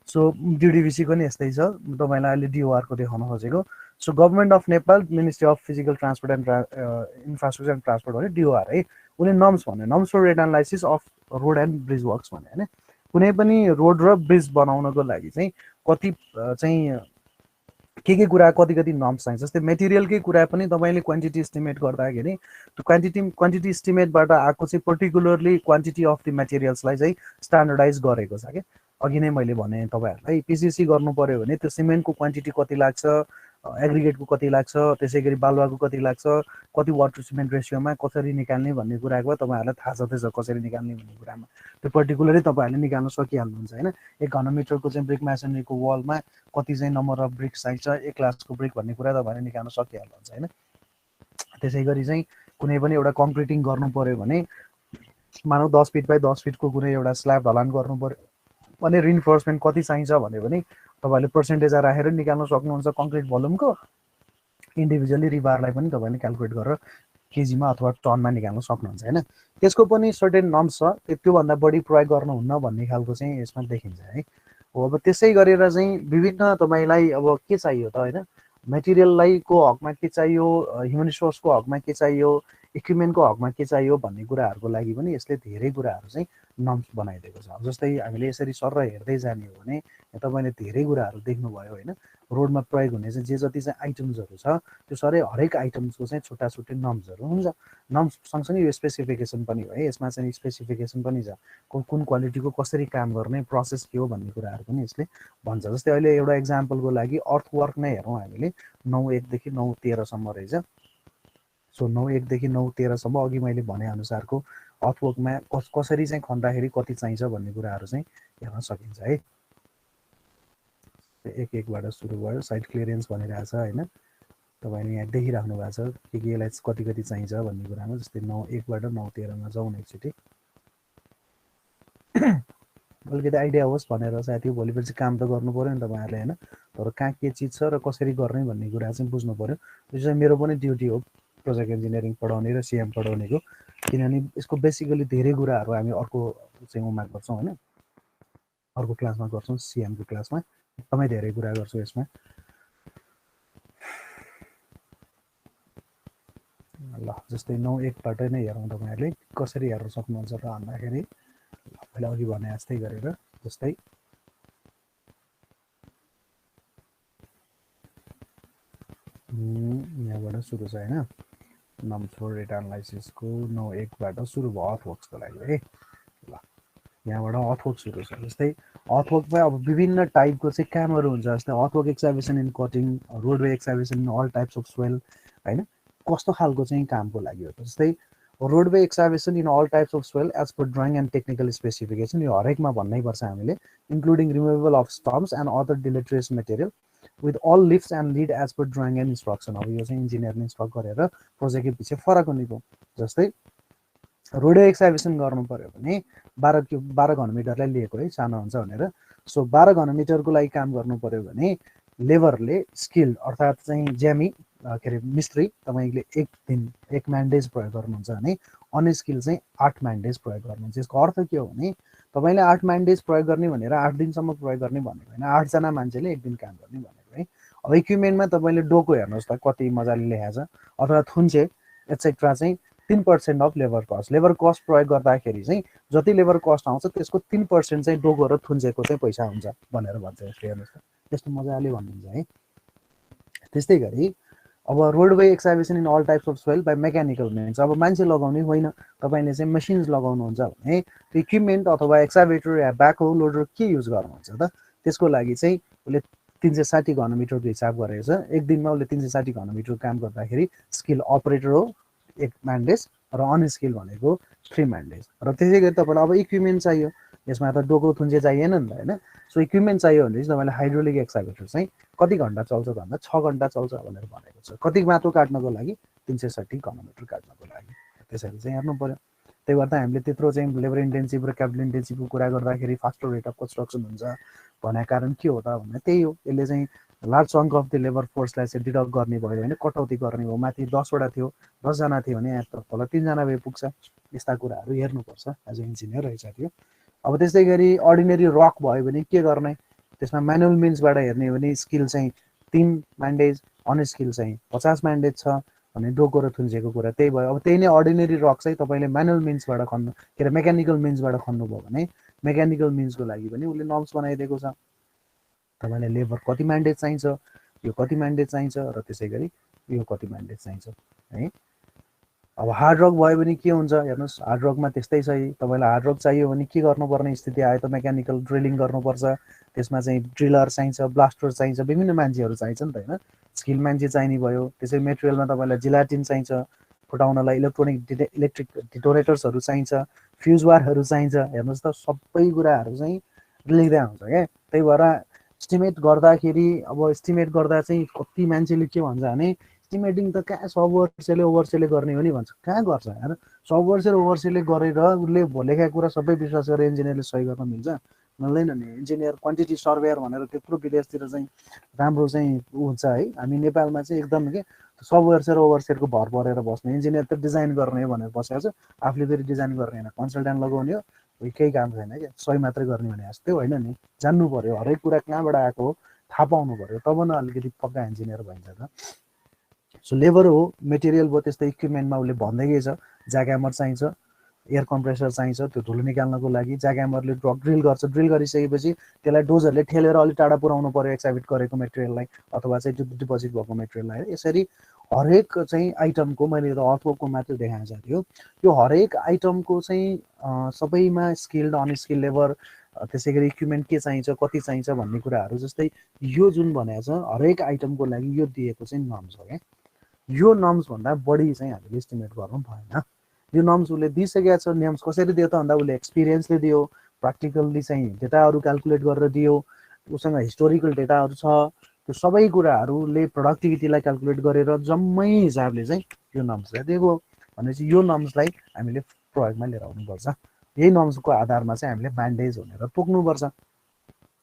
सो डिडिभिसीको नि यस्तै छ, तपाईँलाई अहिले डिओआरको देखाउन खोजेको। So government of Nepal, ministry of physical transport and infrastructure and transport भने डिओआर है। उसले नर्म्स भन्यो, norms for rate analysis of road and bridge works भन्यो होइन। कुनै पनि रोड र ब्रिज बनाउनको लागि चाहिँ कति चाहिँ के कुरा कति कति नर्म्स चाहिन्छ। जस्तै मेटेरियलकै कुरा पनि तपाईँले क्वान्टिटी इस्टिमेट गर्दाखेरि त्यो क्वान्टिटी इस्टिमेटबाट आएको चाहिँ पर्टिकुलरली क्वान्टिटी अफ द मेटेरियल्सलाई चाहिँ स्ट्यान्डर्डाइज गरेको छ क्या। अघि नै मैले भने तपाईँहरूलाई पिसिसी गर्नु पर्यो भने त्यो सिमेन्टको क्वान्टिटी कति लाग्छ, एग्रिगेटको कति लाग्छ, त्यसै गरी बालुवाको कति लाग्छ, कति वाटर सिमेन्ट रेसियोमा कसरी निकाल्ने भन्ने कुराको तपाईँहरूलाई थाहा छँदैछ कसरी निकाल्ने भन्ने कुरामा त्यो पर्टिकुलरली तपाईँहरूले निकाल्न सकिहाल्नुहुन्छ होइन। 1 घनमिटरको चाहिँ ब्रिक म्यासनरीको वालमा कति चाहिँ नम्बर अफ ब्रिक्स चाहिन्छ, 1 क्लासको ब्रिक भन्ने कुरा तपाईँले निकाल्न सकिहाल्नुहुन्छ होइन। त्यसै गरी चाहिँ कुनै पनि एउटा कङ्क्रिटिङ गर्नु पर्यो भने मानौ 10 फिट बाई 10 फिटको कुनै एउटा स्ल्याब ढलान गर्नु पर्यो भने रिइन्फोर्समेन्ट कति चाहिन्छ भन्यो भने तपाईँले पर्सेन्टेजमा राखेर निकाल्न सक्नुहुन्छ। कङ्क्रिट भोल्युमको इन्डिभिजुअली रिबारलाई पनि तपाईँले क्यालकुलेट गरेर केजीमा अथवा टनमा निकाल्न सक्नुहुन्छ होइन। त्यसको पनि सर्टेन नर्म्स छ, त्योभन्दा बढी प्रयोग गर्नुहुन्न भन्ने खालको चाहिँ यसमा देखिन्छ है। हो अब त्यसै गरेर चाहिँ विभिन्न तपाईँलाई अब के चाहियो त होइन, मेटेरियललाई को हकमा के चाहियो, ह्युमन रिसोर्सको हकमा के चाहियो, इक्विपमेन्टको हकमा के चाहियो भन्ने कुराहरूको लागि पनि यसले धेरै कुराहरू चाहिँ नर्म्स बनाइदिएको छ। जस्तै हामीले यसरी सर हेर्दै जाने हो भने तपाईँले धेरै कुराहरू देख्नुभयो होइन। रोडमा प्रयोग हुने चाहिँ जे जति चाहिँ आइटम्सहरू छ त्यो सबै हरेक आइटम्सको चाहिँ छुट्टा छुट्टै नर्म्सहरू हुन्छ। नर्म्स सँगसँगै यो स्पेसिफिकेसन पनि हो है, यसमा चाहिँ स्पेसिफिकेसन पनि छ, कुन क्वालिटीको कसरी काम गर्ने प्रोसेस के हो भन्ने कुराहरू पनि यसले भन्छ। जस्तै अहिले एउटा इक्जाम्पलको लागि अर्थवर्क नै हेरौँ हामीले, 9(1) देखि 9(13) रहेछ। सो 9(1) देखि 9(13) अघि मैले भनेअनुसारको अर्थवर्कमा कसरी चाहिँ खन्दाखेरि कति चाहिन्छ भन्ने कुराहरू चाहिँ हेर्न सकिन्छ है। 1(1)बाट सुरु भयो, साइड क्लियरेन्स भनिरहेछ होइन, तपाईँले यहाँ देखिराख्नु भएको छ के यसलाई कति कति चाहिन्छ भन्ने कुरामा। जस्तै 9(1)बाट 9(13)मा जाउँ एकचोटि, अलिकति आइडिया होस् भनेर साथी भोलिपर्सि काम त गर्नु पऱ्यो नि तपाईँहरूले होइन, तर कहाँ के चिज छ र कसरी गर्ने भन्ने कुरा चाहिँ बुझ्नु पऱ्यो। त्यो चाहिँ मेरो पनि ड्युटी हो प्रोजेक्ट इन्जिनियरिङ पढाउने र सिएम पढाउनेको, किनभने यसको बेसिकली धेरै कुराहरू हामी अर्को चाहिँ उमा गर्छौँ होइन, अर्को क्लासमा गर्छौँ सिएमको क्लासमा। एकदमै धेरै कुरा गर्छु यसमा। ल जस्तै 9:1 बाट नै हेरौँ तपाईहरुले कसरी हेर्न सक्नुहुन्छ त भन्दाखेरि मैले अघि भने जस्तै गरेर जस्तै यहाँबाट सुरु छ हैन नम्बर डेटा एनालाइसिसको 9:1 बाट सुरु भयो अर्थवर्क्सको लागि है। ल यहाँबाट अर्थवर्क सुरु छ। जस्तै अर्थवर्कमा अब विभिन्न टाइपको चाहिँ कामहरू हुन्छ। जस्तै earthwork excavation in cutting, roadway excavation in all types of soil हैन कस्तो खालको चाहिँ कामको लागि हो। जस्तै roadway excavation in all types of soil as per drawing and technical specification, यो हरेकमा भन्नै पर्छ हामीले, including removal of stumps and other deleterious material with all lifts and lead as per drawing and instruction. अब यो चाहिँ इन्जिनियरले instruct गरेर प्रोजेक्टको पछि फरक हुने भयो। जस्तै रोडवे एक्सकाभेसन गर्नु पर्यो भने 12 घनमिटरलाई लिएको है सानो हुन्छ भनेर। सो 12 घनमिटरको लागि काम गर्नु पर्यो भने लेबरले स्किल अर्थात् चाहिँ ज्यामी के अरे मिस्त्री तपाईँले एक म्यान डेज प्रयोग गर्नुहुन्छ भने अनस्किल चाहिँ 8 म्यान डेज प्रयोग गर्नुहुन्छ। यसको अर्थ के हो भने तपाईँले 8 म्यान डेज प्रयोग गर्ने भनेर 8 दिनसम्म प्रयोग गर्ने भनेको होइन, 8 जना मान्छेले एक दिन काम गर्ने भनेको है। अब इक्विपमेन्टमा तपाईँले डोको हेर्नुहोस् त कति मजाले लेखेको छ, अथवा थुन्चे एटसेट्रा चाहिँ 3% of labour cost. Labour cost प्रयोग गर्दाखेरि चाहिँ जति लेबर कस्ट आउँछ त्यसको 3% चाहिँ डोको र थुन्चेको चाहिँ पैसा हुन्छ भनेर भन्छ। हेर्नुहोस् त त्यस्तो मजाले भन्नुहुन्छ है। त्यस्तै गरी अब roadway excavation in all types of soil by mechanical means, अब मान्छे लगाउने होइन, तपाईँले चाहिँ मेसिन्स लगाउनुहुन्छ भने त्यो इक्विपमेन्ट अथवा एक्सकाभेटर या ब्याकहो लोडर के युज गर्नुहुन्छ त, त्यसको लागि चाहिँ उसले 360 घनमिटरको हिसाब गरेको छ। एक दिनमा उसले 360 घनमिटर काम गर्दाखेरि स्किल अपरेटर हो 1 म्यान डेज र अनस्किल भनेको 3 म्यान डेज। र त्यसै गरी तपाईँलाई अब इक्विपमेन्ट चाहियो, यसमा त डोको थुन्चे चाहिएन नि त होइन। सो इक्विपमेन्ट चाहियो भने चाहिँ तपाईँले हाइड्रोलिक एक्सकाभेटर चाहिँ कति घन्टा चल्छ भन्दा 6 घन्टा चल्छ भनेर भनेको छ। कति माटो काट्नको लागि 360 घनमिटर काट्नको लागि। त्यसरी चाहिँ हेर्नु पर्यो। त्यही भएर त हामीले त्यत्रो चाहिँ लेबर इन्टेन्सिभ र क्यापिटल इन्टेन्सिभको कुरा गर्दाखेरि फास्टर रेट अफ कन्स्ट्रक्सन हुन्छ भनेको कारण के हो त भन्दा त्यही हो। यसले चाहिँ large chunk of the labour फोर्सलाई चाहिँ डिडक्ट गर्ने भयो होइन, कटौती गर्ने हो। माथि 10 वटा थियो 10 जना थियो भने यहाँ तल 3 जना भए पुग्छ। यस्ता कुराहरू हेर्नुपर्छ एज अ इन्जिनियर रहेछ त्यो। अब त्यस्तै गरी अर्डिनरी रक भयो भने के गर्ने, त्यसमा म्यानुअल मिन्सबाट हेर्ने हो भने स्किल चाहिँ 3 म्यान डेज, अनस्किल चाहिँ 50 म्यान डेज छ भने डोको र थुन्चेको कुरा त्यही भयो। अब त्यही नै अर्डिनरी रक चाहिँ तपाईँले म्यानुअल मिन्सबाट खन्नु के अरे मेकानिकल मिन्सबाट खन्नुभयो भने मेकानिकल मिन्सको लागि पनि उसले नर्म्स बनाइदिएको छ। तपाईँलाई लेबर कति म्यान डेज चाहिन्छ, यो कति म्यान डेज चाहिन्छ र त्यसै गरी यो कति म्यान डेज चाहिन्छ है। अब हार्ड रक भयो भने के हुन्छ हेर्नुहोस्, हार्ड रकमा त्यस्तै छ। तपाईँलाई हार्ड रक चाहियो भने के गर्नुपर्ने स्थिति आयो त, मेकानिकल ड्रिलिङ गर्नुपर्छ। त्यसमा चाहिँ ड्रिलर चाहिन्छ, ब्लास्टर चाहिन्छ, विभिन्न मान्छेहरू चाहिन्छ नि त होइन। स्किल मान्छे चाहिने भयो। त्यसै मेटेरियलमा तपाईँलाई जिलाटिन चाहिन्छ फुटाउनलाई, इलेक्ट्रिक डिटोनेटर्सहरू चाहिन्छ, फ्युज वायरहरू चाहिन्छ। हेर्नुहोस् त सबै कुराहरू चाहिँ लेख्दै हुन्छ क्या। त्यही भएर एस्टिमेट गर्दाखेरि अब एस्टिमेट गर्दा चाहिँ कति मान्छेले के भन्छ भने एस्टिमेटिङ त कहाँ सबवर्सेले ओभरसेले गर्ने हो नि भन्छ। कहाँ गर्छ यार, सबवर्सेले ओभरसेले गरेर उसले लेखेको कुरा सबै विश्वास गरेर इन्जिनियरले सही गर्न मिल्छ? मिल्दैन नि। इन्जिनियर क्वान्टिटी सर्वेयर भनेर त्यत्रो विदेशतिर चाहिँ राम्रो चाहिँ हुन्छ है। हामी नेपालमा चाहिँ एकदम के सबवर्सेर ओभरसेयरको भर परेर बस्ने, इन्जिनियर त डिजाइन गर्ने हो भनेर बसेको छ। आफूले फेरि डिजाइन गर्ने होइन, कन्सल्टेन्ट लगाउने हो, केही काम छैन क्या, सही मात्रै गर्ने भने जस्तै होइन नि। जान्नु पर्यो हरेक कुरा कहाँबाट आएको हो थाहा पाउनु पर्यो, तब न अलिकति पक्का इन्जिनियर भइन्छ त। सो लेबर हो, मेटेरियल भयो, त्यस्तै इक्विपमेन्टमा उसले भन्दै छ ज्याकह्यामर चाहिन्छ, एयर कम्प्रेसर चाहिन्छ त्यो धुलो निकाल्नको लागि। ज्याकह्यामरले ड्रिल गर्छ, ड्रिल गरिसकेपछि त्यसलाई डोजरले ठेलेर अलिक टाढा पुऱ्याउनु पर्यो एक्सकाभेट गरेको मेटेरियललाई अथवा चाहिँ त्यो डिपोजिट भएको मेटेरियललाई। यसरी हरेक चाहिँ आइटमको मैले त अर्थवर्कको मात्रै देखाएको छ त्यो, यो हरेक आइटमको चाहिँ सबैमा स्किल्ड अनस्किल्ड लेबर, त्यसै गरी इक्विपमेन्ट के चाहिन्छ कति चाहिन्छ भन्ने कुराहरू। जस्तै यो जुन भनेको छ हरेक आइटमको लागि यो दिएको चाहिँ नर्म्स हो क्या। यो नर्म्सभन्दा बढी चाहिँ हामीले इस्टिमेट गर्नु भएन। यो नर्म्स उसले दिइसकेको छ। नर्म्स कसरी दियो त भन्दा उसले एक्सपिरियन्सले दियो, प्र्याक्टिकली चाहिँ डेटाहरू क्यालकुलेट गरेर दियो, उसँग हिस्टोरिकल डेटाहरू छ। त्यो सबै कुराहरूले प्रोडक्टिभिटीलाई क्यालकुलेट गरेर जम्मै हिसाबले चाहिँ यो नर्म्सलाई दिएको भनेपछि यो नर्म्सलाई हामीले प्रयोगमा लिएर आउनुपर्छ। यही नर्म्सको आधारमा चाहिँ हामीले म्यान्डेज भनेर तोक्नुपर्छ।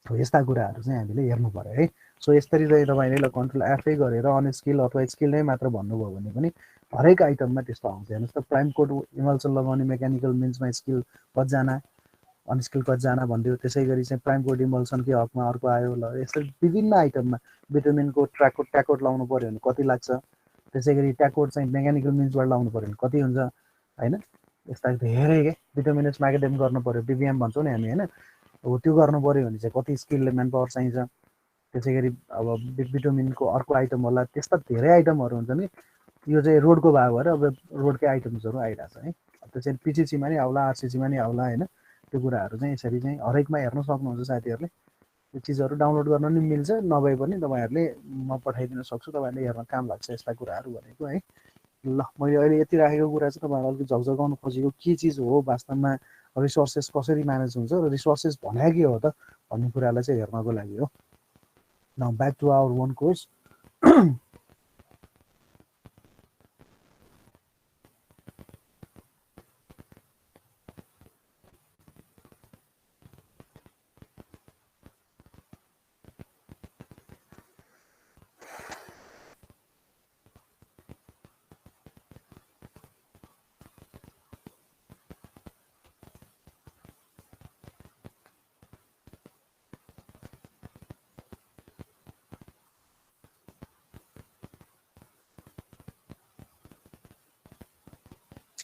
यस्ता कुराहरू चाहिँ हामीले हेर्नु पर्यो है। सो यसरी चाहिँ तपाईँले कन्ट्रोल एफै गरेर अनस्किल अथवा स्किल नै मात्र भन्नुभयो भने पनि हरेक आइटममा त्यस्तो आउँछ। हेर्नुहोस् त प्राइम कोड इमल्सन लगाउने मेकानिकल मिन्समा स्किल 50 जना, अनस्किल कतिजना भनिदियो, त्यसै गरी चाहिँ प्राइम कोड इमल्सनकै हकमा अर्को आयो। ल यस्तै विभिन्न आइटममा बिटुमिनको ट्याकोट लाउनु पऱ्यो भने कति लाग्छ, त्यसै गरी ट्याकोट चाहिँ मेकानिकल मिन्सबाट लाउनु पऱ्यो भने कति हुन्छ होइन। यस्ता धेरै के बिटुमिनस मार्केटिङ गर्नु पऱ्यो, बिबिएम भन्छौँ नि हामी होइन, हो त्यो गर्नु पऱ्यो भने चाहिँ कति स्किल म्यान पावर चाहिन्छ। त्यसै गरी अब बिटुमिनको अर्को आइटम होला, त्यस्ता धेरै आइटमहरू हुन्छ नि। यो चाहिँ रोडको भाग भएर अब रोडकै आइटम्सहरू आइरहेछ है। त्यसरी पिसिसीमा नि आउला, आरसिसीमा नि आउला होइन। त्यो कुराहरू चाहिँ यसरी चाहिँ हरेकमा हेर्न सक्नुहुन्छ साथीहरूले। त्यो चिजहरू डाउनलोड गर्न नि मिल्छ, नभए पनि तपाईँहरूले म पठाइदिन सक्छु, तपाईँहरूले हेर्न काम लाग्छ यस्ता कुराहरू भनेको है। ल मैले अहिले यति राखेको कुरा चाहिँ तपाईँहरूलाई अलिकति झकझगाउन खोजेको के चिज हो वास्तवमा, रिसोर्सेस कसरी म्यानेज हुन्छ र रिसोर्सेस भने के हो त भन्ने कुरालाई चाहिँ हेर्नको लागि हो। Now back to our one course.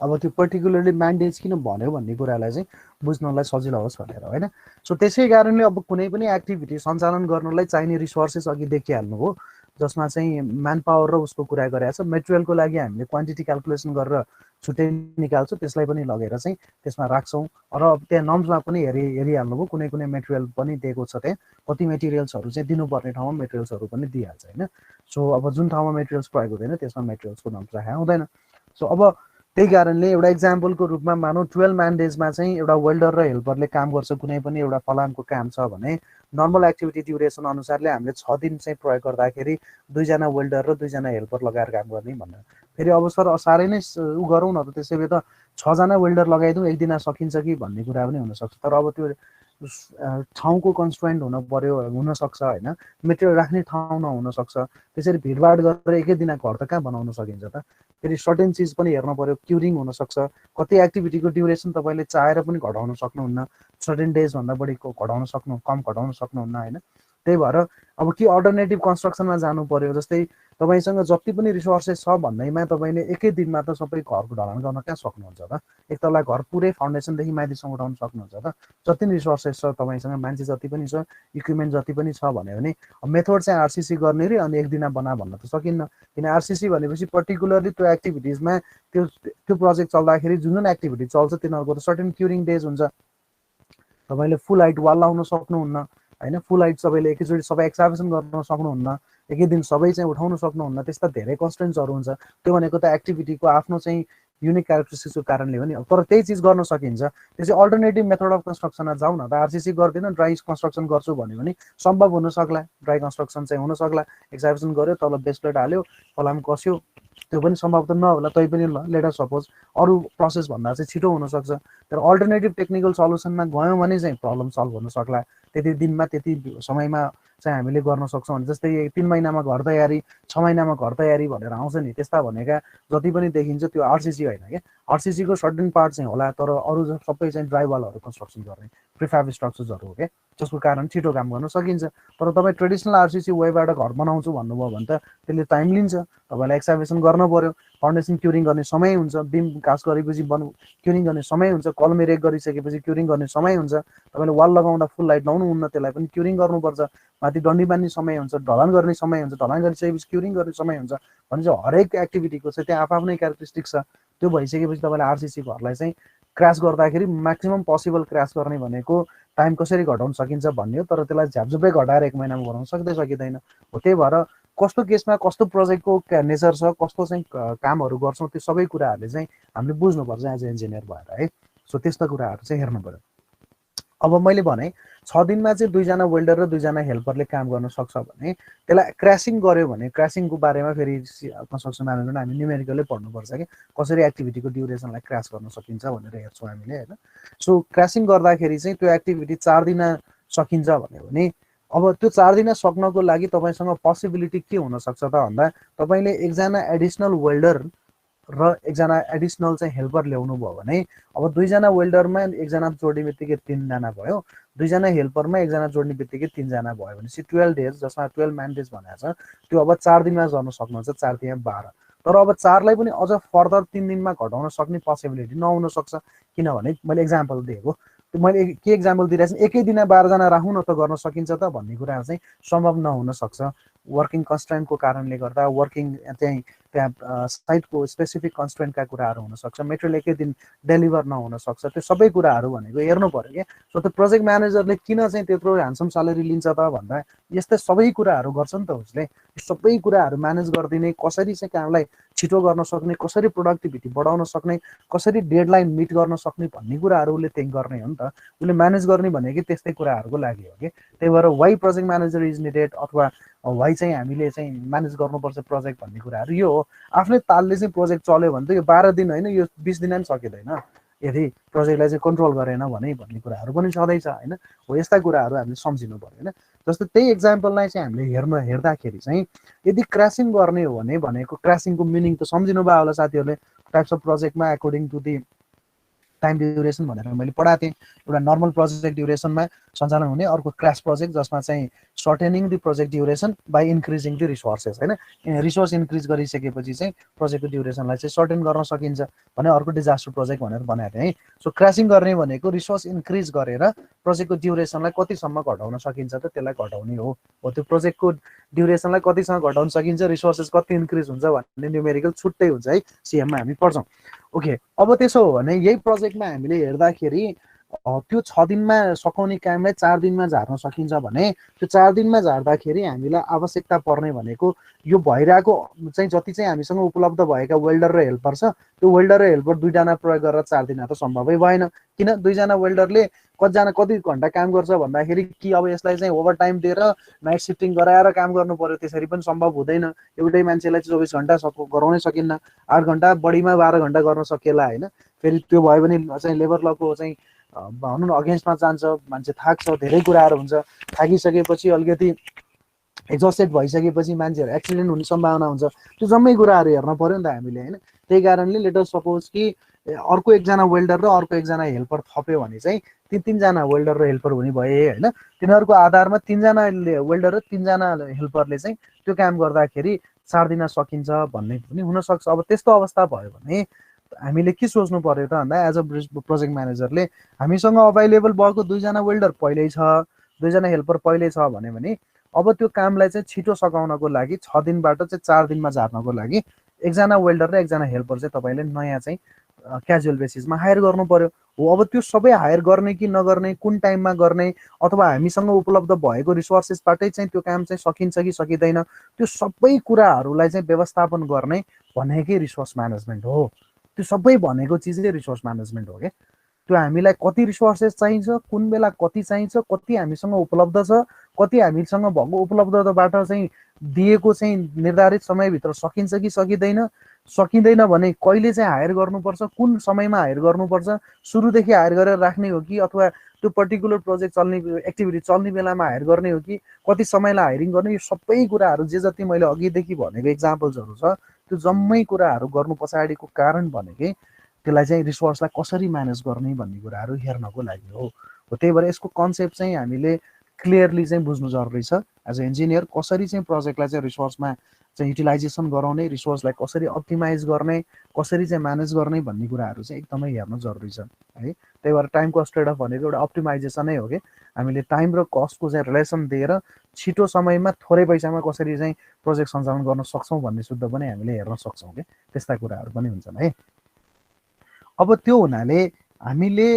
अब त्यो पर्टिकुलरली म्यान्डेज किन भन्यो भन्ने कुरालाई चाहिँ बुझ्नलाई सजिलो होस् भनेर होइन। सो त्यसै कारणले अब कुनै पनि एक्टिभिटी सञ्चालन गर्नलाई चाहिने रिसोर्सेस अघि देखिहाल्नु हो, जसमा चाहिँ म्यान पावर र उसको कुरा गरेको छ। मेटेरियलको लागि हामीले क्वान्टिटी क्यालकुलेसन गरेर छुट्टै निकाल्छौँ, त्यसलाई पनि लगेर चाहिँ त्यसमा राख्छौँ। र त्यहाँ नम्समा पनि हेरिहाल्नुभयो, कुनै कुनै मेटेरियल पनि दिएको छ, त्यहाँ कति मेटेरियल्सहरू चाहिँ दिनुपर्ने ठाउँमा मेटेरियल्सहरू पनि दिइहाल्छ होइन। सो अब जुन ठाउँमा मेटेरियल्स प्रयोग हुँदैन त्यसमा मेटेरियल्सको नम्स राखेको हुँदैन। सो अब त्यही कारणले एउटा इक्जाम्पलको रूपमा मानौँ 12 म्यान डेजमा चाहिँ एउटा वेल्डर र हेल्परले काम गर्छ, कुनै पनि एउटा फलामको काम छ भने नर्मल एक्टिभिटी ड्युरेसन अनुसारले हामीले 6 दिन चाहिँ प्रयोग गर्दाखेरि 2 जना वेल्डर र 2 जना हेल्पर लगाएर काम गर्ने भन्ने। फेरि अब सर साह्रै नै उ गरौँ न त, त्यसै भए त 6 जना वेल्डर लगाइदिउँ एक दिन सकिन्छ कि भन्ने कुरा पनि हुनसक्छ। तर अब त्यो ठाउँको कन्स्ट्रेन्ट हुन पर्यो, हुनसक्छ होइन, मेटेरियल राख्ने ठाउँ नहुनसक्छ। त्यसरी भिडभाड गरेर एकै दिन घर त कहाँ बनाउन सकिन्छ त। फेरि सर्टेन चिज पनि हेर्नु पर्यो, क्युरिङ हुनसक्छ, कति एक्टिभिटीको ड्युरेसन तपाईँले चाहेर पनि घटाउन सक्नुहुन्न, सर्टेन डेजभन्दा बढी घटाउन कम घटाउन सक्नुहुन्न होइन। त्यही भएर अब के अल्टरनेटिभ कन्स्ट्रक्सनमा जानु पर्यो, जस्तै तपाईँसँग जति पनि रिसोर्सेस छ भन्दैमा तपाईँले एकै दिनमा त सबै घरको ढलान गर्न कहाँ सक्नुहुन्छ त। एक तला घर पुरै फाउन्डेसनदेखि माथिसम्म उठाउन सक्नुहुन्छ त। जति पनि रिसोर्सेस छ तपाईँसँग, मान्छे जति पनि छ, इक्विपमेन्ट जति पनि छ भन्यो भने मेथड चाहिँ आरसिसी गर्ने रे अनि एक दिन बना भन्न त सकिन्न। किन आरसिसी भनेपछि पर्टिकुलरली त्यो एक्टिभिटिजमा त्यो प्रोजेक्ट चल्दाखेरि जुन जुन एक्टिभिटी चल्छ तिनीहरूको त सर्टेन क्युरिङ डेज हुन्छ। तपाईँले फुल हाइट वाल लाउन सक्नुहुन्न होइन, फुल हाइट सबैले एकैचोटि सबै एक्साभेसन गर्न सक्नुहुन्न, एकै दिन सबै चाहिँ उठाउन सक्नुहुन्न, त्यस्ता धेरै कन्स्ट्रेन्ट्सहरू हुन्छ। त्यो भनेको त एक्टिभिटीको आफ्नो चाहिँ युनिक क्यारेक्टरिस्टिक्सको कारणले हो नि। तर त्यही चिज गर्न सकिन्छ। त्यसै अल्टरनेटिभ मेथड अफ कन्स्ट्रक्सनमा जाउँ न त। आरसिसी गर्दैन, ड्राई कन्स्ट्रक्सन गर्छु भन्यो भने सम्भव हुन सक्ला, ड्राई कन्स्ट्रक्सन चाहिँ हुन सक्ला। एक्साभेसन गर्यो, तल बेस प्लेट हाल्यो, फलाम कस्यो, त्यो पनि सम्भव त नहोला। तै पनि ल लेट अस सपोज अरू प्रोसेस भन्दा चाहिँ छिटो हुनसक्छ। तर अल्टरनेटिभ टेक्निकल सल्युसनमा गयौँ भने चाहिँ प्रब्लम सल्भ हुन सक्ला। त्यति दिनमा त्यति समयमा चाहिँ हामीले गर्न सक्छौँ भने, जस्तै 3 महिनामा घर तयारी, 6 महिनामा घर तयारी भनेर आउँछ नि, त्यस्ता भनेका जति पनि देखिन्छ त्यो आरसिसी होइन क्या। आरसिसीको सर्टेन पार्ट चाहिँ होला, तर अरू सबै चाहिँ ड्राई वालहरू कन्स्ट्रक्सन गर्ने प्रिफ्याब स्ट्रक्चर्सहरू हो क्या, जसको कारण छिटो काम गर्न सकिन्छ। तर तपाईँ ट्रेडिसनल आरसिसी वेबाट घर बनाउँछु भन्नुभयो भने त त्यसले टाइम लिन्छ। तपाईँलाई एक्साभेसन गर्न पर्यो, फाउन्डेसन क्युरिङ गर्ने समय हुन्छ, बिम कास्ट गरेपछि क्युरिङ गर्ने समय हुन्छ, कलमे रेक गरिसकेपछि क्युरिङ गर्ने समय हुन्छ। तपाईँले वाल लगाउँदा फुल लाइट लाउनुहुन्न, त्यसलाई पनि क्युरिङ गर्नुपर्छ। माथि डन्डी बान्ने समय हुन्छ, ढलान गर्ने समय हुन्छ, ढलान गरिसकेपछि क्युरिङ गर्ने समय हुन्छ। भने चाहिँ हरेक एक्टिभिटीको चाहिँ त्यहाँ आफ्नै क्यारेक्टरिस्टिक छ। त्यो भइसकेपछि तपाईँले आरसिसी घरलाई चाहिँ क्रास गर्दाखेरि म्याक्सिमम पोसिबल क्रास गर्ने भनेको टाइम कसरी घटाउन सकिन्छ भन्ने हो। तर त्यसलाई झ्यापझुपै घटाएर 1 महिनामा बनाउन सकिँदैन हो। त्यही भएर कस्तो केसमा कस्तो प्रोजेक्टको नेचर छ, कस्तो चाहिँ कामहरू गर्छौँ, त्यो सबै कुराहरूले चाहिँ हामीले बुझ्नुपर्छ एज ए इन्जिनियर भएर है। सो त्यस्ता कुराहरू चाहिँ हेर्नु पर्यो। अब मैले भने 6 दिनमा चाहिँ 2 जना वेल्डर र 2 जना हेल्परले काम गर्न सक्छ भने त्यसलाई क्रासिङ गर्यो भने, क्रासिङको बारेमा फेरि कन्स्ट्रक्सन म्यानेजमेन्ट हामी न्युमेरिकलै पढ्नुपर्छ कि कसरी एक्टिभिटीको ड्युरेसनलाई क्रास गर्न सकिन्छ भनेर हेर्छौँ हामीले होइन। सो क्रासिङ गर्दाखेरि चाहिँ त्यो एक्टिभिटी 4 दिन सकिन्छ भन्यो भने अब त्यो 4 दिन सक्नको लागि तपाईँसँग पोसिबिलिटी के हुनसक्छ त भन्दा, तपाईँले एकजना एडिसनल वेल्डर र एकजना एडिसनल चाहिँ हेल्पर ल्याउनु भयो भने अब दुईजना वेल्डरमा एकजना जोड्ने बित्तिकै 3 जना भयो, दुईजना हेल्परमा एकजना जोड्ने बित्तिकै 3 जना भयो भनेपछि 12 डेज, जसमा 12 म्यान डेज भनेको छ, त्यो अब 4 दिनमा गर्न सक्नुहुन्छ, 4 तिया 12। तर अब 4 लाई पनि अझ फर्दर 3 दिनमा घटाउन सक्ने पोसिबिलिटी नहुन सक्छ, किनभने मैले एक्जाम्पल दिएको। मैले के एक्जाम्पल दिइरहेको छु, एकै दिनमा 12 जना राखौँ न त गर्न सकिन्छ त भन्ने कुरा चाहिँ सम्भव नहुन सक्छ। वर्किङ कन्स्ट्रेन्टको कारणले गर्दा, वर्किङ चाहिँ त्यहाँ साइटको स्पेसिफिक कन्स्ट्रेन्टका कुराहरू हुनसक्छ, मेटेरियल एकै दिन डेलिभर नहुन सक्छ, त्यो सबै कुराहरू भनेको हेर्नु पर्यो क्या। सो त्यो प्रोजेक्ट म्यानेजरले किन चाहिँ त्यत्रो ह्यान्डसम स्यालेरी लिन्छ त भन्दा यस्तै सबै कुराहरू गर्छ नि त उसले। सबै कुराहरू म्यानेज गरिदिने, कसरी चाहिँ कामलाई छिटो गर्न सक्ने, कसरी प्रोडक्टिभिटी बढाउन सक्ने, कसरी डेडलाइन मिट गर्न सक्ने भन्ने कुराहरू उसले थिङ्क गर्ने हो नि त। उसले म्यानेज गर्ने भनेकै त्यस्तै कुराहरूको लागि हो कि। त्यही भएर why project manager is needed अथवा वाइ चाहिँ हामीले चाहिँ म्यानेज गर्नुपर्छ प्रोजेक्ट भन्ने कुराहरू यो हो। आफ्नै तालले चाहिँ प्रोजेक्ट चल्यो भने त यो 12 दिन होइन, यो 20 दिन पनि सकिँदैन यदि प्रोजेक्टलाई चाहिँ कन्ट्रोल गरेन भने भन्ने कुराहरू पनि छँदैछ होइन। हो यस्ता कुराहरू हामीले सम्झिनु पर्यो होइन। जस्तो त्यही एक्जाम्पललाई चाहिँ हामीले हेर्दाखेरि चाहिँ यदि क्रासिङ गर्ने हो भने भनेको क्रासिङको मिनिङ त सम्झिनु भयो होला साथीहरूले। टाइप्स अफ प्रोजेक्टमा according to the time duration भनेर मैले पढाएको थिएँ। एउटा नर्मल प्रोजेक्ट ड्युरेसनमा सञ्चालन हुने, अर्को क्रास प्रोजेक्ट जसमा चाहिँ shortening the project duration by increasing the resources होइन। रिसोर्स इन्क्रिज गरिसकेपछि चाहिँ प्रोजेक्टको ड्युरेसनलाई चाहिँ सर्टेन गर्न सकिन्छ भने अर्को डिजास्टर प्रोजेक्ट भनेर बनाएको थिएँ है। सो क्रासिङ गर्ने भनेको रिसोर्स इन्क्रिज गरेर प्रोजेक्टको ड्युरेसनलाई कतिसम्म घटाउन सकिन्छ त त्यसलाई घटाउने हो। त्यो प्रोजेक्टको ड्युरेसनलाई कतिसम्म घटाउन सकिन्छ, रिसोर्सेस कति इन्क्रिज हुन्छ भन्ने न्युमेरिकल छुट्टै हुन्छ है, सिएममा हामी पढ्छौँ। ओके, अब त्यसो हो भने यही प्रोजेक्टमा हामीले हेर्दाखेरि त्यो 6 दिनमा सकाउने कामलाई 4 दिनमा झार्न सकिन्छ भने त्यो 4 दिनमा झार्दाखेरि हामीलाई आवश्यकता पर्ने भनेको यो भइरहेको चाहिँ जति चाहिँ हामीसँग उपलब्ध भएका वेल्डर र हेल्पर छ, त्यो वेल्डर र हेल्पर दुईजना प्रयोग गरेर 4 दिन त सम्भवै भएन। किन? दुईजना वेल्डरले कति घन्टा काम गर्छ भन्दाखेरि कि अब यसलाई चाहिँ ओभर टाइम दिएर नाइट सिफ्टिङ गराएर काम गर्नु पर्यो, त्यसरी पनि सम्भव हुँदैन। एउटै मान्छेलाई 24 घन्टा गराउनै सकिन्न, 8 घन्टा बढीमा 12 घन्टा गर्न सकिएला होइन। फेरि त्यो भयो भने चाहिँ लेबर लको चाहिँ भनौँ न अगेन्स्टमा जान्छ, मान्छे थाक्छ, धेरै कुराहरू हुन्छ। थाकिसकेपछि अलिकति एक्जस्टेड भइसकेपछि मान्छेहरू एक्सिडेन्ट हुने सम्भावना हुन्छ। त्यो जम्मै कुराहरू हेर्न पर्यो नि त हामीले होइन। त्यही कारणले लेट अस सपोज कि अर्को एकजना वेल्डर र अर्को एकजना हेल्पर थप्यो भने चाहिँ तीनजना वेल्डर र हेल्पर हुने भए होइन। तिनीहरूको आधारमा 3 जना वेल्डर र 3 जना हेल्परले चाहिँ त्यो काम गर्दाखेरि 4 दिन सकिन्छ भन्ने पनि हुनसक्छ। अब त्यस्तो अवस्था भयो भने हामीले के सोच्नु पर्यो त भन्दा एज अ प्रोजेक्ट म्यानेजरले हामीसँग अभाइलेबल भएको 2 जना वेल्डर पहिल्यै छ, 2 जना हेल्पर पहिल्यै छ भने अब त्यो कामलाई चाहिँ छिटो सकाउनको लागि 6 दिनबाट चाहिँ 4 दिनमा झार्नको लागि एकजना वेल्डर र एकजना हेल्पर चाहिँ तपाईँले नयाँ चाहिँ क्याजुअल बेसिसमा हायर गर्नु पर्यो हो। अब त्यो सबै हायर गर्ने कि नगर्ने, कुन टाइममा गर्ने, अथवा हामीसँग उपलब्ध भएको रिसोर्सेसबाटै चाहिँ त्यो काम चाहिँ सकिन्छ कि सकिँदैन, त्यो सबै कुराहरूलाई चाहिँ व्यवस्थापन गर्ने भनेकै रिसोर्स म्यानेजमेन्ट हो। त्यो सबै भनेको चिजै रिसोर्स म्यानेजमेन्ट हो क्या। त्यो हामीलाई कति रिसोर्सेस चाहिन्छ, कुन बेला कति चाहिन्छ, कति हामीसँग उपलब्ध छ, कति हामीसँग भएको उपलब्धताबाट चाहिँ दिएको चाहिँ निर्धारित समयभित्र सकिन्छ कि सकिँदैन भने कहिले चाहिँ हायर गर्नुपर्छ, कुन समयमा हायर गर्नुपर्छ, सुरुदेखि हायर गरेर राख्ने हो कि अथवा त्यो पर्टिकुलर प्रोजेक्ट चल्ने एक्टिभिटी चल्ने बेलामा हायर गर्ने हो कि कति समयलाई हायरिङ गर्ने, यो सबै कुराहरू जे जति मैले अघिदेखि भनेको इक्जाम्पल्सहरू छ त्यो जम्मै कुराहरू गर्नु पछाडिको कारण भनेकै त्यसलाई चाहिँ रिसोर्सलाई कसरी म्यानेज गर्ने भन्ने कुराहरू हेर्नको लागि हो। त्यही भएर यसको कन्सेप्ट चाहिँ हामीले क्लियरली चाहिँ बुझ्नु जरुरी छ एज अ इन्जिनियर। कसरी चाहिँ प्रोजेक्टलाई चाहिँ रिसोर्समा चाहिँ युटिलाइजेसन गराउने, रिसोर्सलाई कसरी अप्टिमाइज गर्ने, कसरी चाहिँ म्यानेज गर्ने भन्ने कुराहरू चाहिँ एकदमै हेर्नु जरुरी छ है। त्यही भएर टाइम कस्ट ट्रेड अफ भनेको एउटा अप्टिमाइजेसनै हो कि हामीले टाइम र कस्टको चाहिँ रिलेसन दिएर छिटो समयमा थोरै पैसामा कसरी चाहिँ प्रोजेक्ट सञ्चालन गर्न सक्छौँ भन्ने शुद्ध पनि हामीले हेर्न सक्छौँ कि त्यस्ता कुराहरू पनि हुन्छन् है। अब त्यो हुनाले हामीले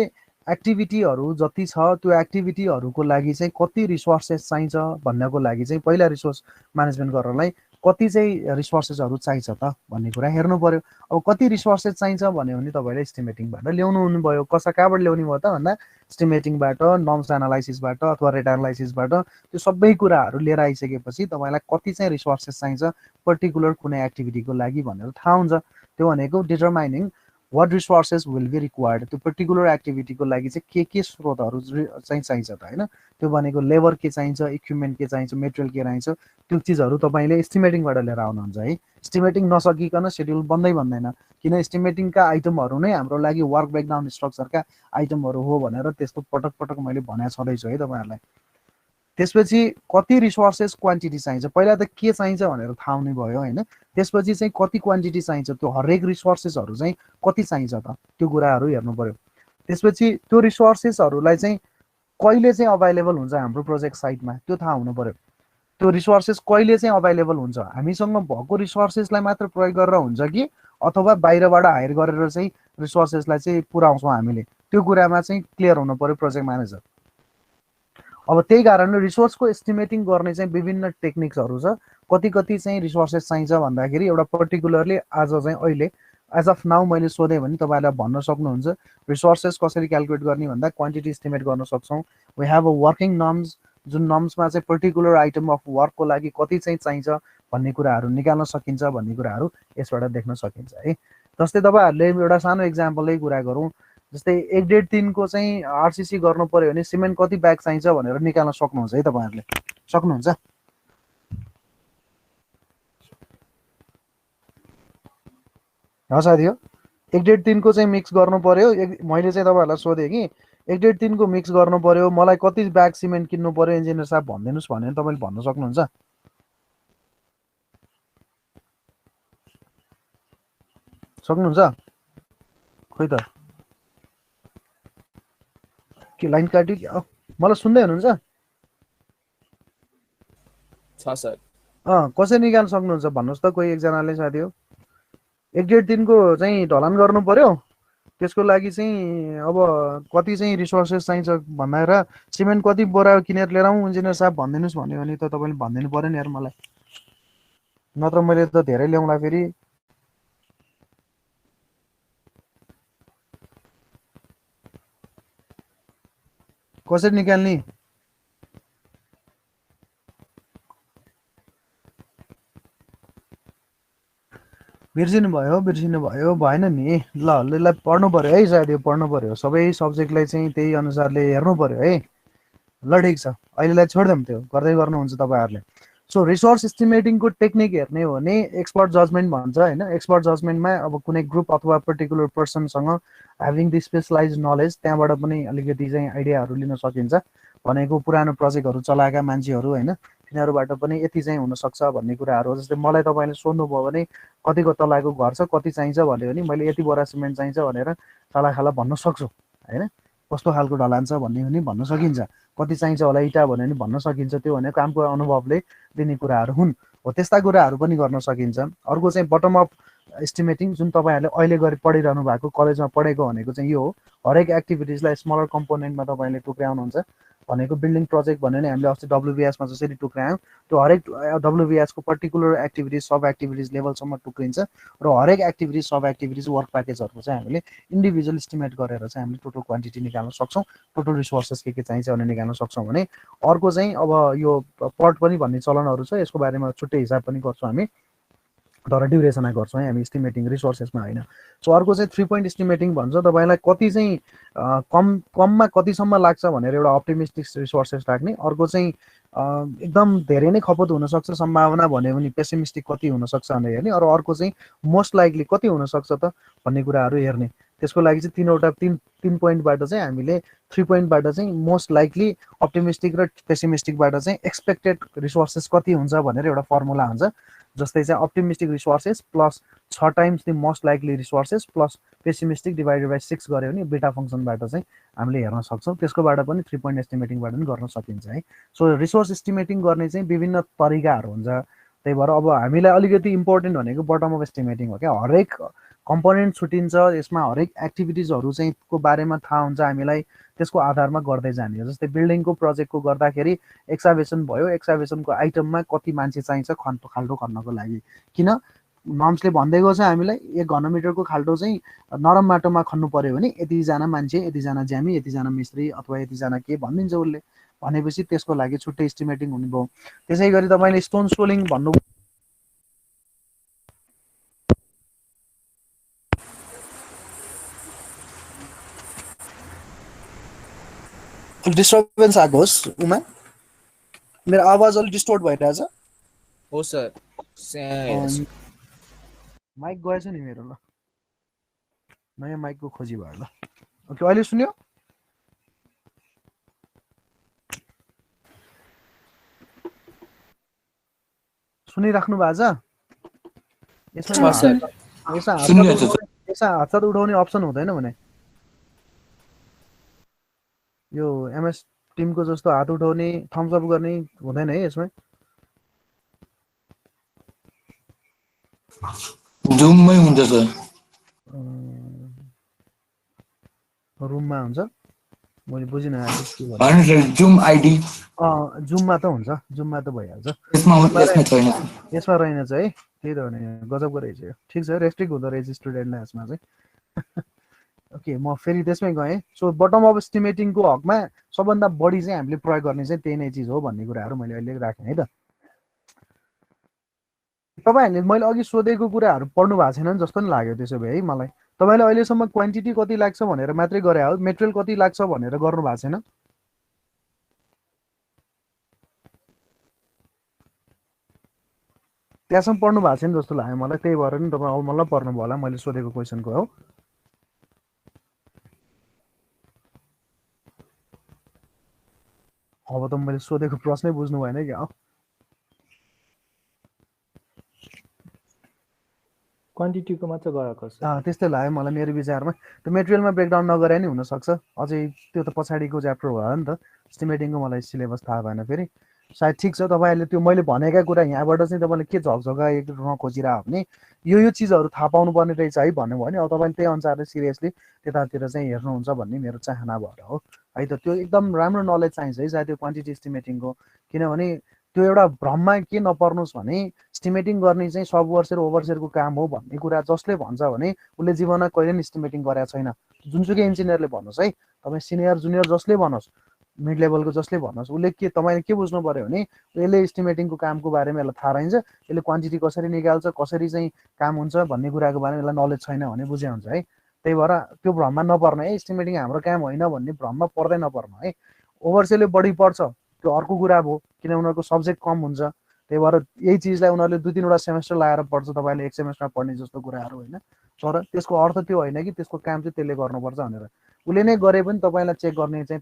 एक्टिभिटीहरू जति छ त्यो एक्टिभिटीहरूको लागि चाहिँ कति रिसोर्सेस चाहिन्छ भन्नको लागि चाहिँ पहिला रिसोर्स म्यानेजमेन्ट गर्नलाई कति चाहिँ रिसोर्सेसहरू चाहिन्छ त भन्ने कुरा हेर्नु पर्यो। अब कति रिसोर्सेस चाहिन्छ भन्यो भने तपाईँले एस्टिमेटिङबाट ल्याउनु हुनुभयो। कहाँबाट ल्याउने भयो त भन्दा एस्टिमेटिङबाट, नर्म्स एनालाइसिसबाट अथवा रेट एनालाइसिसबाट त्यो सबै कुराहरू लिएर आइसकेपछि तपाईँलाई कति चाहिँ रिसोर्सेस चाहिन्छ पर्टिकुलर कुनै एक्टिभिटीको लागि भनेर थाहा हुन्छ। त्यो भनेको determining what resources will be required, त्यो पर्टिकुलर एक्टिभिटीको लागि चाहिँ के स्रोतहरू चाहिँ चाहिन्छ त होइन, त्यो भनेको लेबर के चाहिन्छ, इक्विपमेन्ट के चाहिन्छ, मेटेरियल के चाहिन्छ, त्यो चिजहरू तपाईँले एस्टिमेटिङबाट लिएर आउनुहुन्छ है। एस्टिमेटिङ नसकिकन सेड्युल बन्दै बन्दैन, किन एस्टिमेटिङका आइटमहरू नै हाम्रो लागि वर्क ब्रेकडाउन स्ट्रक्चरका आइटमहरू हो भनेर त्यस्तो पटक पटक मैले भनेको छँदैछु है तपाईँहरूलाई। त्यसपछि कति रिसोर्सेस क्वान्टिटी चाहिन्छ, पहिला त के चाहिन्छ भनेर थाहा हुने भयो होइन, त्यसपछि चाहिँ कति क्वान्टिटी चाहिन्छ, त्यो हरेक रिसोर्सेसहरू चाहिँ कति चाहिन्छ त त्यो कुराहरू हेर्नु पर्यो। त्यसपछि त्यो रिसोर्सेसहरूलाई चाहिँ कहिले चाहिँ अभाइलेबल हुन्छ हाम्रो प्रोजेक्ट साइटमा त्यो थाहा हुनु पर्यो। त्यो रिसोर्सेस कहिले चाहिँ अभाइलेबल हुन्छ, हामीसँग भएको रिसोर्सेसलाई मात्र प्रयोग गरेर हुन्छ कि अथवा बाहिरबाट हायर गरेर चाहिँ रिसोर्सेसलाई चाहिँ पुऱ्याउँछौँ हामीले, त्यो कुरामा चाहिँ क्लियर हुनु पर्यो प्रोजेक्ट म्यानेजर। अब त्यही कारणले रिसोर्सको एस्टिमेटिङ गर्ने चाहिँ विभिन्न टेक्निक्सहरू छ। कति कति चाहिँ रिसोर्सेस चाहिन्छ भन्दाखेरि एउटा पर्टिकुलरली आज चाहिँ अहिले एज अफ नाउ मैले सोधेँ भने तपाईँहरूलाई भन्न सक्नुहुन्छ रिसोर्सेस कसरी क्यालकुलेट गर्ने भन्दा क्वान्टिटी एस्टिमेट गर्न सक्छौँ। We have a working norms, जुन नर्म्समा चाहिँ पर्टिकुलर आइटम अफ वर्कको लागि कति चाहिँ चाहिन्छ भन्ने कुराहरू निकाल्न सकिन्छ भन्ने कुराहरू यसबाट देख्न सकिन्छ है। जस्तै तपाईँहरूले एउटा सानो इक्जाम्पलै कुरा गरौँ, जस्तै 1.5 को चाहिँ आरसिसी गर्नु पर्यो भने सिमेन्ट कति ब्याग चाहिन्छ भनेर निकाल्न सक्नुहुन्छ है तपाईँहरूले, सक्नुहुन्छ? साथी हो 1.5 को चाहिँ मिक्स गर्नु पर्यो, मैले चाहिँ तपाईँहरूलाई सोधेँ कि 1.5 को मिक्स गर्नु पर्यो, मलाई कति ब्याग सिमेन्ट किन्नु पर्यो इन्जिनियर साहब भनिदिनुहोस् भने तपाईँले भन्न सक्नुहुन्छ? सक्नुहुन्छ? खोइ त के लाइन काट्यो? मलाई सुन्दै हुनुहुन्छ? सर कसरी निकाल्न सक्नुहुन्छ भन्नुहोस् त कोही एकजनाले साथी हो। 1.5 को चाहिँ ढलान गर्नु पर्यो, त्यसको लागि चाहिँ अब कति चाहिँ रिसोर्सेस चाहिन्छ भनेर सिमेन्ट कति बोरा किनेर लिएर आउँ इन्जिनियर साहब भनिदिनुहोस् भन्यो भने त तपाईँले भनिदिनु पऱ्यो नि यार मलाई, नत्र मैले त धेरै ल्याउँला फेरि। कसरी निकाल्ने? बिर्सिनु भयो भएन नि, ल यसलाई पढ्नु पर्यो है सायद, यो पढ्नु पर्यो सबै सब्जेक्टलाई चाहिँ त्यही अनुसारले हेर्नु पर्यो है। ल ठिक छ, अहिलेलाई छोडिदिउँ, त्यो गर्दै गर्नुहुन्छ तपाईँहरूले। सो रिसोर्स एस्टिमेटिङको टेक्निक हेर्ने हो भने एक्सपर्ट जजमेन्ट भन्छ होइन। एक्सपर्ट जजमेन्टमा अब कुनै ग्रुप अथवा पर्टिकुलर पर्सनसँग ह्याभिङ द स्पेसलाइज नलेज, त्यहाँबाट पनि अलिकति चाहिँ आइडियाहरू लिन सकिन्छ। भनेको पुरानो प्रोजेक्टहरू चलाएका मान्छेहरू होइन, तिनीहरूबाट पनि यति चाहिँ हुनसक्छ भन्ने कुराहरू। जस्तै मलाई तपाईँले सोध्नुभयो भने कतिको तलाको घर छ, कति चाहिन्छ भन्यो भने मैले यति बोरा सिमेन्ट चाहिन्छ भनेर तलाखाला भन्न सक्छु होइन। कस्तो खालको ढलान छ भन्ने पनि भन्न सकिन्छ, कति चाहिन्छ होला इँटा भन्यो भने भन्न सकिन्छ। त्यो भनेको कामको अनुभवले दिने कुराहरू हुन्, हो त्यस्ता कुराहरू पनि गर्न सकिन्छ। अर्को चाहिँ बटम अप एस्टिमेटिङ, जुन तपाईँहरूले अहिले गरी पढिरहनु भएको कलेजमा पढेको भनेको चाहिँ यो हो। हरेक एक्टिभिटिजलाई स्मलर कम्पोनेन्टमा तपाईँले टुक्राउनुहुन्छ। भनेको बिल्डिङ प्रोजेक्ट भन्यो भने हामीले अस्ति डब्लुबिएसमा जसरी टुक्रायौँ, त्यो हरेक डब्लुबिएसको पर्टिकुलर एक्टिभिटिज सब एक्टिभिटिज लेभलसम्म टुक्रिन्छ र हरेक एक्टिभिटिज सब एक्टिभिटिज वर्क प्याकेजहरूको चाहिँ हामीले इन्डिभिजुअल इस्टिमेट गरेर चाहिँ हामीले टोटल क्वान्टिटी निकाल्न सक्छौँ, टोटल रिसोर्सेस के चाहिन्छ भने निकाल्न सक्छौँ भने। अर्को चाहिँ अब यो पर्ट पनि भन्ने चलनहरू छ, यसको बारेमा छुट्टै हिसाब पनि गर्छौँ हामी, तर ड्युरेसनमा गर्छौँ है हामी इस्टिमेटिङ, रिसोर्सेसमा होइन। सो अर्को चाहिँ 3 पोइन्ट इस्टिमेटिङ भन्छ। तपाईँलाई कति चाहिँ कममा कतिसम्म लाग्छ भनेर एउटा अप्टिमिस्टिक रिसोर्सेस राख्ने। अर्को चाहिँ एकदम धेरै नै खपत हुनसक्छ सम्भावना भन्यो भने पेसिमिस्टिक कति हुनसक्छ भनेर हेर्ने। अरू अर्को चाहिँ मोस्ट लाइकली कति हुनसक्छ त भन्ने कुराहरू हेर्ने। त्यसको लागि चाहिँ तीन पोइन्टबाट चाहिँ हामीले 3 पोइन्टबाट चाहिँ मोस्ट लाइकली, अप्टिमिस्टिक र पेसिमिस्टिकबाट चाहिँ एक्सपेक्टेड रिसोर्सेस कति हुन्छ भनेर एउटा फर्मुला हुन्छ। जस्तै चाहिँ optimistic resources plus 6 times the most likely resources plus pessimistic divided by 6 गऱ्यो भने बिटा फङ्सनबाट चाहिँ हामीले हेर्न सक्छौँ। त्यसकोबाट पनि 3 पोइन्ट एस्टिमेटिङबाट पनि गर्न सकिन्छ है। सो रिसोर्स एस्टिमेटिङ गर्ने चाहिँ विभिन्न तरिकाहरू हुन्छ। त्यही भएर अब हामीलाई अलिकति इम्पोर्टेन्ट भनेको बटम अफ एस्टिमेटिङ हो क्या। हरेक कम्पोनेन्ट छुटिन्छ, यसमा हरेक एक्टिभिटिजहरू चाहिँ को बारेमा थाहा हुन्छ हामीलाई, त्यसको आधारमा गर्दै जाने हो। जस्तै बिल्डिङको प्रोजेक्टको गर्दाखेरि एक्साभेसन भयो, एक्साभेसनको आइटममा कति मान्छे चाहिन्छ खाल्डो खन्नको लागि, किन नर्म्सले भनिदिएको छ हामीलाई 1 घनमिटरको खाल्डो चाहिँ नरम माटोमा खन्नु पर्यो भने यतिजना मान्छे, यतिजना ज्यामी, यतिजना मिस्त्री अथवा यतिजना के भनिदिन्छ उसले, भनेपछि त्यसको लागि छुट्टै एस्टिमेटिङ हुनुभयो। त्यसै गरी तपाईँले स्टोन सोलिङ भन्नु, डिस्टर्बेन्स आएको होस् उमा मेरो आवाज अलि डिस्टोर्ट भइरहेछ हो सर माइक गएछ नि मेरो ल नयाँ माइकको खोजी भयो ल ओके अहिले सुन्यो सुनिराख्नु भएको छ यसमा हात उठाउने अप्सन हुँदैन भने यो एमएस टिमको जस्तो हात उठाउने थम्स अप गर्ने हुँदैन है यसमा जुममै हुन्छ सर रुममा हुन्छ मैले बुझिनँ जुम आइडी जुममा त हुन्छ जुममा त भइहाल्छ यसमा रहेनछ है त्यही त भने गजबको रहेछ यो ठिक छ रेस्ट्रिक्ट हुँदो रहेछ स्टुडेन्टलाई यसमा चाहिँ ओके म फेरि त्यसमै गएँ सो बटम अफ एस्टिमेटिङको हकमा सबभन्दा बढी चाहिँ हामीले प्रयोग गर्ने चाहिँ त्यही नै चिज हो भन्ने कुराहरू मैले अहिले राखेँ है त तपाईँहरूले मैले अघि सोधेको कुराहरू पढ्नु भएको छैन जस्तो नि लाग्यो त्यसो भए है मलाई तपाईँले अहिलेसम्म क्वान्टिटी कति लाग्छ भनेर मात्रै गरे हो मेटेरियल कति लाग्छ भनेर गर्नु भएको छैन त्यहाँसम्म पढ्नु भएको छैन जस्तो लाग्यो मलाई त्यही भएर नि तपाईँ अब मलाई पढ्नु भयो होला मैले सोधेको क्वेसनको हो अब त मैले सोधेको प्रश्नै बुझ्नु भएन क्या क्वान्टिटीको मात्र गराएको छ त्यस्तै लाग्यो मलाई मेरो विचारमा त्यो मेटेरियलमा ब्रेकडाउन नगरे नि हुनसक्छ अझै त्यो त पछाडिको च्याप्टर भयो नि त एस्टिमेटिङको मलाई सिलेबस थाहा भएन फेरि सायद ठिक छ तपाईँहरूले त्यो मैले भनेका कुरा यहाँबाट चाहिँ तपाईँले के झकझगाउन खोजिरह भने यो चिजहरू थाहा पाउनु पर्ने रहेछ है भन्नुभयो भने अब तपाईँले त्यही अनुसारले सिरियसली त्यतातिर चाहिँ हेर्नुहुन्छ भन्ने मेरो चाहना भएर हो है त त्यो एकदम राम्रो नलेज चाहिन्छ है सायद त्यो क्वान्टिटी एस्टिमेटिङको किनभने त्यो एउटा भ्रममा के नपर्नुहोस् भने एस्टिमेटिङ गर्ने चाहिँ सबवर्सेर ओभरसेयरको काम हो भन्ने कुरा जसले भन्छ भने उसले जीवनमा कहिले पनि एस्टिमेटिङ गरेको छैन जुनसुकै इन्जिनियरले भन्नुहोस् है तपाईँ सिनियर जुनियर जसले भन्नुहोस् मिड लेभलको जसले भन्नुहोस् उसले के तपाईँले के बुझ्नु पर्यो भने यसले एस्टिमेटिङको कामको बारेमा यसलाई थाहा रहन्छ यसले क्वान्टिटी कसरी निकाल्छ कसरी चाहिँ काम हुन्छ भन्ने कुराको बारेमा यसलाई नलेज छैन भने बुझे हुन्छ है त्यही भएर त्यो भ्रममा नपर्नु है एस्टिमेटिङ हाम्रो काम होइन भन्ने भ्रममा पर्दै नपर्नु है ओभरसेयरले बढी पर्छ त्यो अर्को कुरा भयो किन उनीहरूको सब्जेक्ट कम हुन्छ त्यही भएर यही चिजलाई उनीहरूले 2-3वटा सेमेस्टर लगाएर पढ्छ तपाईँले एक सेमेस्टरमा पढ्ने जस्तो कुराहरू होइन तर त्यसको अर्थ त्यो होइन कि त्यसको काम चाहिँ त्यसले गर्नुपर्छ भनेर उसले नै गरे पनि तपाईँलाई चेक गर्ने चाहिँ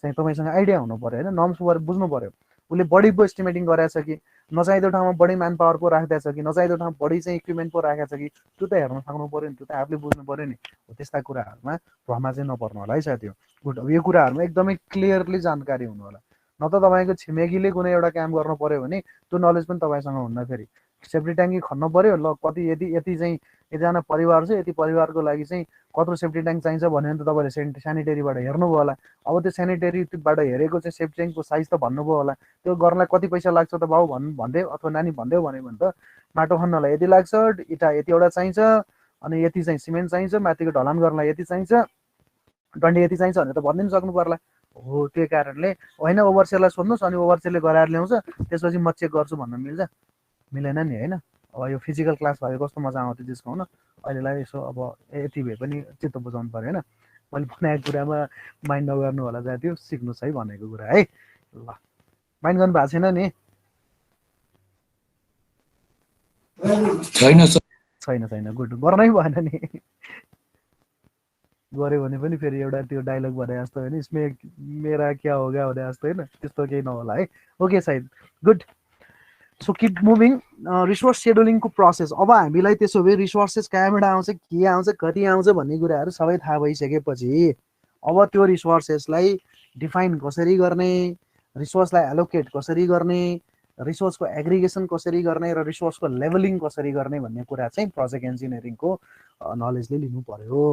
तपाईँसँग आइडिया हुनु पर्यो होइन नर्म्स बुझ्नु पर्यो उसले बढी पो एस्टिमेटिङ गरेछ कि नचाहिँदो ठाउँमा बढी म्यान पावर पो राखेको छ कि नचाहिँदो ठाउँमा बढी चाहिँ इक्विपमेन्ट पो राखेको छ कि त्यो त हेर्न सक्नु पर्यो नि त्यो त आफूले बुझ्नु पर्यो नि त्यस्ता कुराहरूमा भ्रमा चाहिँ नपर्नु होला है साथी गुड अब यो कुराहरूमा एकदमै क्लियरली जानकारी हुनु होला न त तपाईँको छिमेकीले कुनै एउटा काम गर्नु पर्यो भने त्यो नलेज पनि तपाईँसँग हुन्न फेरि सेफ्टी ट्याङ्की खन्न पर्यो ल कति यति चाहिँ एकजना परिवार छ यति परिवारको लागि चाहिँ कत्रो सेफ्टी ट्याङ्क चाहिन्छ भन्यो भने त तपाईँले सेनिटरीबाट हेर्नुभयो होला अब त्यो सेनिटरीबाट हेरेको चाहिँ सेफ्टी ट्याङ्कको साइज त भन्नुभयो होला त्यो गर्नलाई कति पैसा लाग्छ त बाउ भन्दै अथवा नानी भन्दै भन्यो भने त माटो खन्नलाई यति लाग्छ इँटा यतिवटा चाहिन्छ अनि यति चाहिँ सिमेन्ट चाहिन्छ माथिको ढलान गर्नलाई यति चाहिन्छ डन्डी यति चाहिन्छ भनेर त भनिदिनु सक्नु पर्ला हो त्यो कारणले होइन ओभरसेयरलाई सोध्नुहोस् अनि ओभरसेयरले गराएर ल्याउँछ त्यसपछि म चेक गर्छु भन्न मिलेन नि होइन अब यो फिजिकल क्लास भयो कस्तो मजा आउँथ्यो त्यसको हुन अहिलेलाई यसो अब यति भए पनि चित्त बुझाउनु पर्यो होइन मैले बनाएको कुरामा माइन्ड नगर्नु होला जाथ्यो सिक्नुहोस् है भनेको कुरा है ल माइन्ड गर्नु भएको छैन नि छैन गुड गर्नै भएन नि गऱ्यो भने पनि फेरि एउटा त्यो डायलग भने जस्तो होइन इसमें मेरा क्या होगा भने जस्तो होइन त्यस्तो केही नहोला है okay side good so keep moving resource सेड्युलिङको प्रोसेस अब हामीलाई त्यसो भए रिसोर्सेस कहाँबाट आउँछ के आउँछ कति आउँछ भन्ने कुराहरू सबै थाहा भइसकेपछि अब त्यो रिसोर्सेसलाई डिफाइन कसरी गर्ने रिसोर्सलाई एलोकेट कसरी गर्ने रिसोर्सको एग्रिगेसन कसरी गर्ने र रिसोर्सको लेभलिङ कसरी गर्ने भन्ने कुरा चाहिँ प्रोजेक्ट इन्जिनियरिङको नलेजले लिनु पर्यो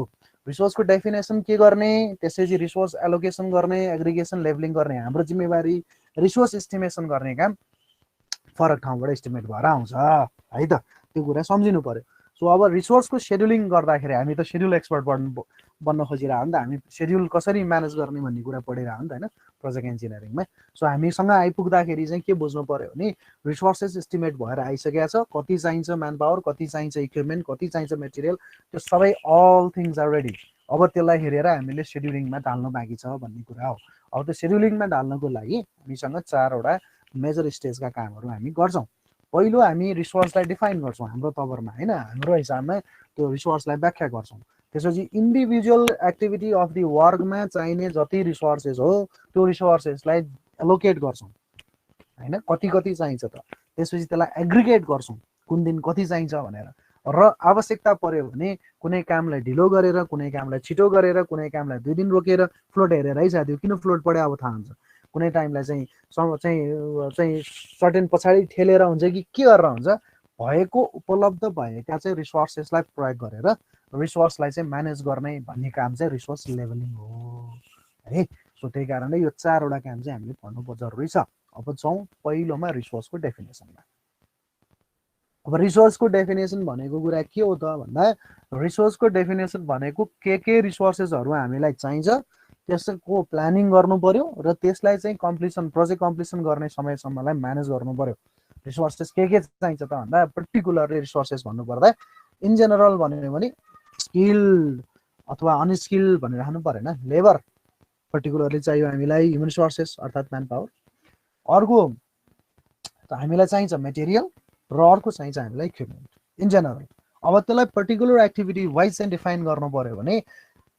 रिसोर्सको डेफिनेसन के गर्ने त्यसपछि रिसोर्स एलोकेसन गर्ने एग्रिगेसन लेभलिङ गर्ने हाम्रो जिम्मेवारी रिसोर्स एस्टिमेसन गर्ने काम फरक ठाउँबाट एस्टिमेट भएर आउँछ है त त्यो कुरा सम्झिनु पर्यो सो अब रिसोर्सको सेड्युलिङ गर्दाखेरि हामी त सेड्युल एक्सपर्ट बन्न खोजिरह हो नि त हामी सेड्युल कसरी म्यानेज गर्ने भन्ने कुरा पढिरह नि त होइन प्रोजेक्ट इन्जिनियरिङमा सो हामीसँग आइपुग्दाखेरि चाहिँ के बुझ्नु पर्यो भने रिसोर्सेस एस्टिमेट भएर आइसकेको छ कति चाहिन्छ म्यान पावर कति चाहिन्छ इक्विपमेन्ट कति चाहिन्छ मेटेरियल त्यो सबै अल थिङ्स आर रेडी अब त्यसलाई हेरेर हामीले शेड्युलिङमा ढाल्नु बाँकी छ भन्ने कुरा हो। अब त्यो शेड्युलिङमा ढाल्नको लागि हामीसँग 4 वटा मेजर स्टेजका कामहरू हामी गर्छौँ। पहिलो हामी रिसोर्सलाई डिफाइन गर्छौँ हाम्रो तवरमा हैन, हाम्रो हिसाबमा त्यो रिसोर्सलाई व्याख्या गर्छौँ। त्यसपछि इन्डिभिजुअल एक्टिभिटी अफ दि वर्कमा चाहिने जति रिसोर्सेस हो त्यो रिसोर्सेसलाई एलोकेट गर्छौँ हैन, कति कति चाहिन्छ त। त्यसपछि त्यसलाई एग्रिगेट गर्छौँ कुन दिन कति चाहिन्छ भनेर, र आवश्यकता पर्यो भने कुनै कामलाई ढिलो गरेर, कुनै कामलाई छिटो गरेर, कुनै कामलाई 2 दिन रोकेर, फ्लोट हेरेर है साथी किन फ्लोट पढ्यो अब थाहा हुन्छ। कुनै टाइमलाई चाहिँ सर्टेन पछाडि ठेलेर हुन्छ कि के गरेर हुन्छ, भएको उपलब्ध भएका चाहिँ रिसोर्सेसलाई प्रयोग गरेर रिसोर्सलाई चाहिँ म्यानेज गर्ने भन्ने काम चाहिँ रिसोर्स लेभलिङ हो है। सो त्यही कारणले यो 4 वटा काम चाहिँ हामीले पढ्नु जरुरी छ। अब जाउँ पहिलोमा रिसोर्सको डेफिनेसनमा। अब रिसोर्सको डेफिनेसन भनेको कुरा के हो त भन्दा, रिसोर्सको डेफिनेसन भनेको के रिसोर्सेसहरू हामीलाई चाहिन्छ त्यसको प्लानिङ गर्नु पर्यो र त्यसलाई चाहिँ प्रोजेक्ट कम्प्लिसन गर्ने समयसम्मलाई म्यानेज गर्नु पर्यो। रिसोर्सेस के चाहिन्छ त भन्दा पर्टिकुलरली रिसोर्सेस भन्नुपर्दा इन जेनरल भन्यो भने स्किल्ड अथवा अनस्किल्ड भनेर राख्नु परेन, लेबर पर्टिकुलरली चाहियो हामीलाई, ह्युमन रिसोर्सेस अर्थात् म्यान पावर। अर्को हामीलाई चाहिन्छ मेटेरियल र अर्को चाहिन्छ हामीलाई इक्विपमेन्ट इन जेनरल। अब त्यसलाई पर्टिकुलर एक्टिभिटी वाइज चाहिँ डिफाइन गर्नु पर्यो भने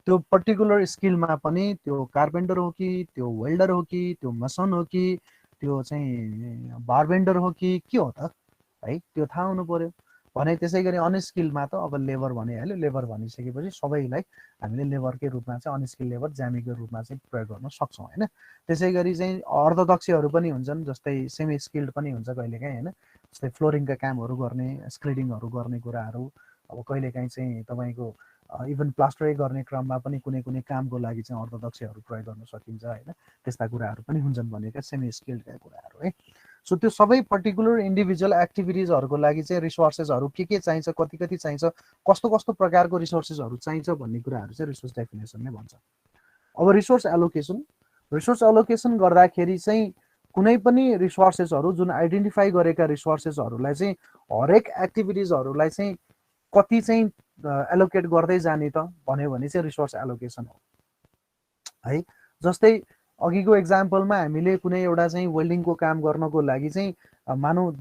त्यो पर्टिकुलर स्किलमा पनि त्यो कार्पेन्टर हो कि, त्यो वेल्डर हो कि, त्यो मसन हो कि, त्यो चाहिँ बारबेन्डर हो कि के हो त है, त्यो थाहा हुनु पर्यो। भने त्यसै गरी अनस्किलमा त अब लेबर भनिहाल्यो, लेबर भनिसकेपछि सबैलाई हामीले लेबरकै रूपमा चाहिँ अनस्किल लेबर ज्यामीको रूपमा चाहिँ प्रयोग गर्न सक्छौँ हैन। त्यसै गरी चाहिँ अर्धदक्षहरू पनि हुन्छन्, जस्तै सेमी स्किल्ड पनि हुन्छ कहिलेकाहीँ हैन, जस्तै फ्लोरिङका कामहरू गर्ने, स्क्रिडिङहरू गर्ने कुराहरू। अब कहिलेकाहीँ चाहिँ तपाईँको इभन प्लास्टरै गर्ने क्रममा पनि कुनै कुनै कामको लागि चाहिँ अर्धदक्षहरू प्रयोग गर्न सकिन्छ हैन, त्यस्ता कुराहरू पनि हुन्छन् भनेका सेमी स्किल्डका कुराहरू है। सो त्यो सबै पर्टिकुलर इन्डिभिजुअल एक्टिभिटिजहरूको लागि चाहिँ रिसोर्सेसहरू के चाहिन्छ, कति कति चाहिन्छ, कस्तो कस्तो प्रकारको रिसोर्सेसहरू चाहिन्छ भन्ने कुराहरू चाहिँ रिसोर्स डेफिनेसनले भन्छ। अब रिसोर्स एलोकेसन गर्दाखेरि चाहिँ कुनै पनि रिसोर्सेसहरू जुन आइडेन्टिफाई गरेका रिसोर्सेसहरूलाई चाहिँ हरेक एक्टिभिटिजहरूलाई चाहिँ कति चाहिँ एलोकेट गर्दै जाने त भन्यो भने चाहिँ रिसोर्स एलोकेसन हो है। जस्तै अघिको एक्जाम्पलमा हामीले कुनै एउटा चाहिँ वेल्डिङको काम गर्नको लागि चाहिँ मानौँ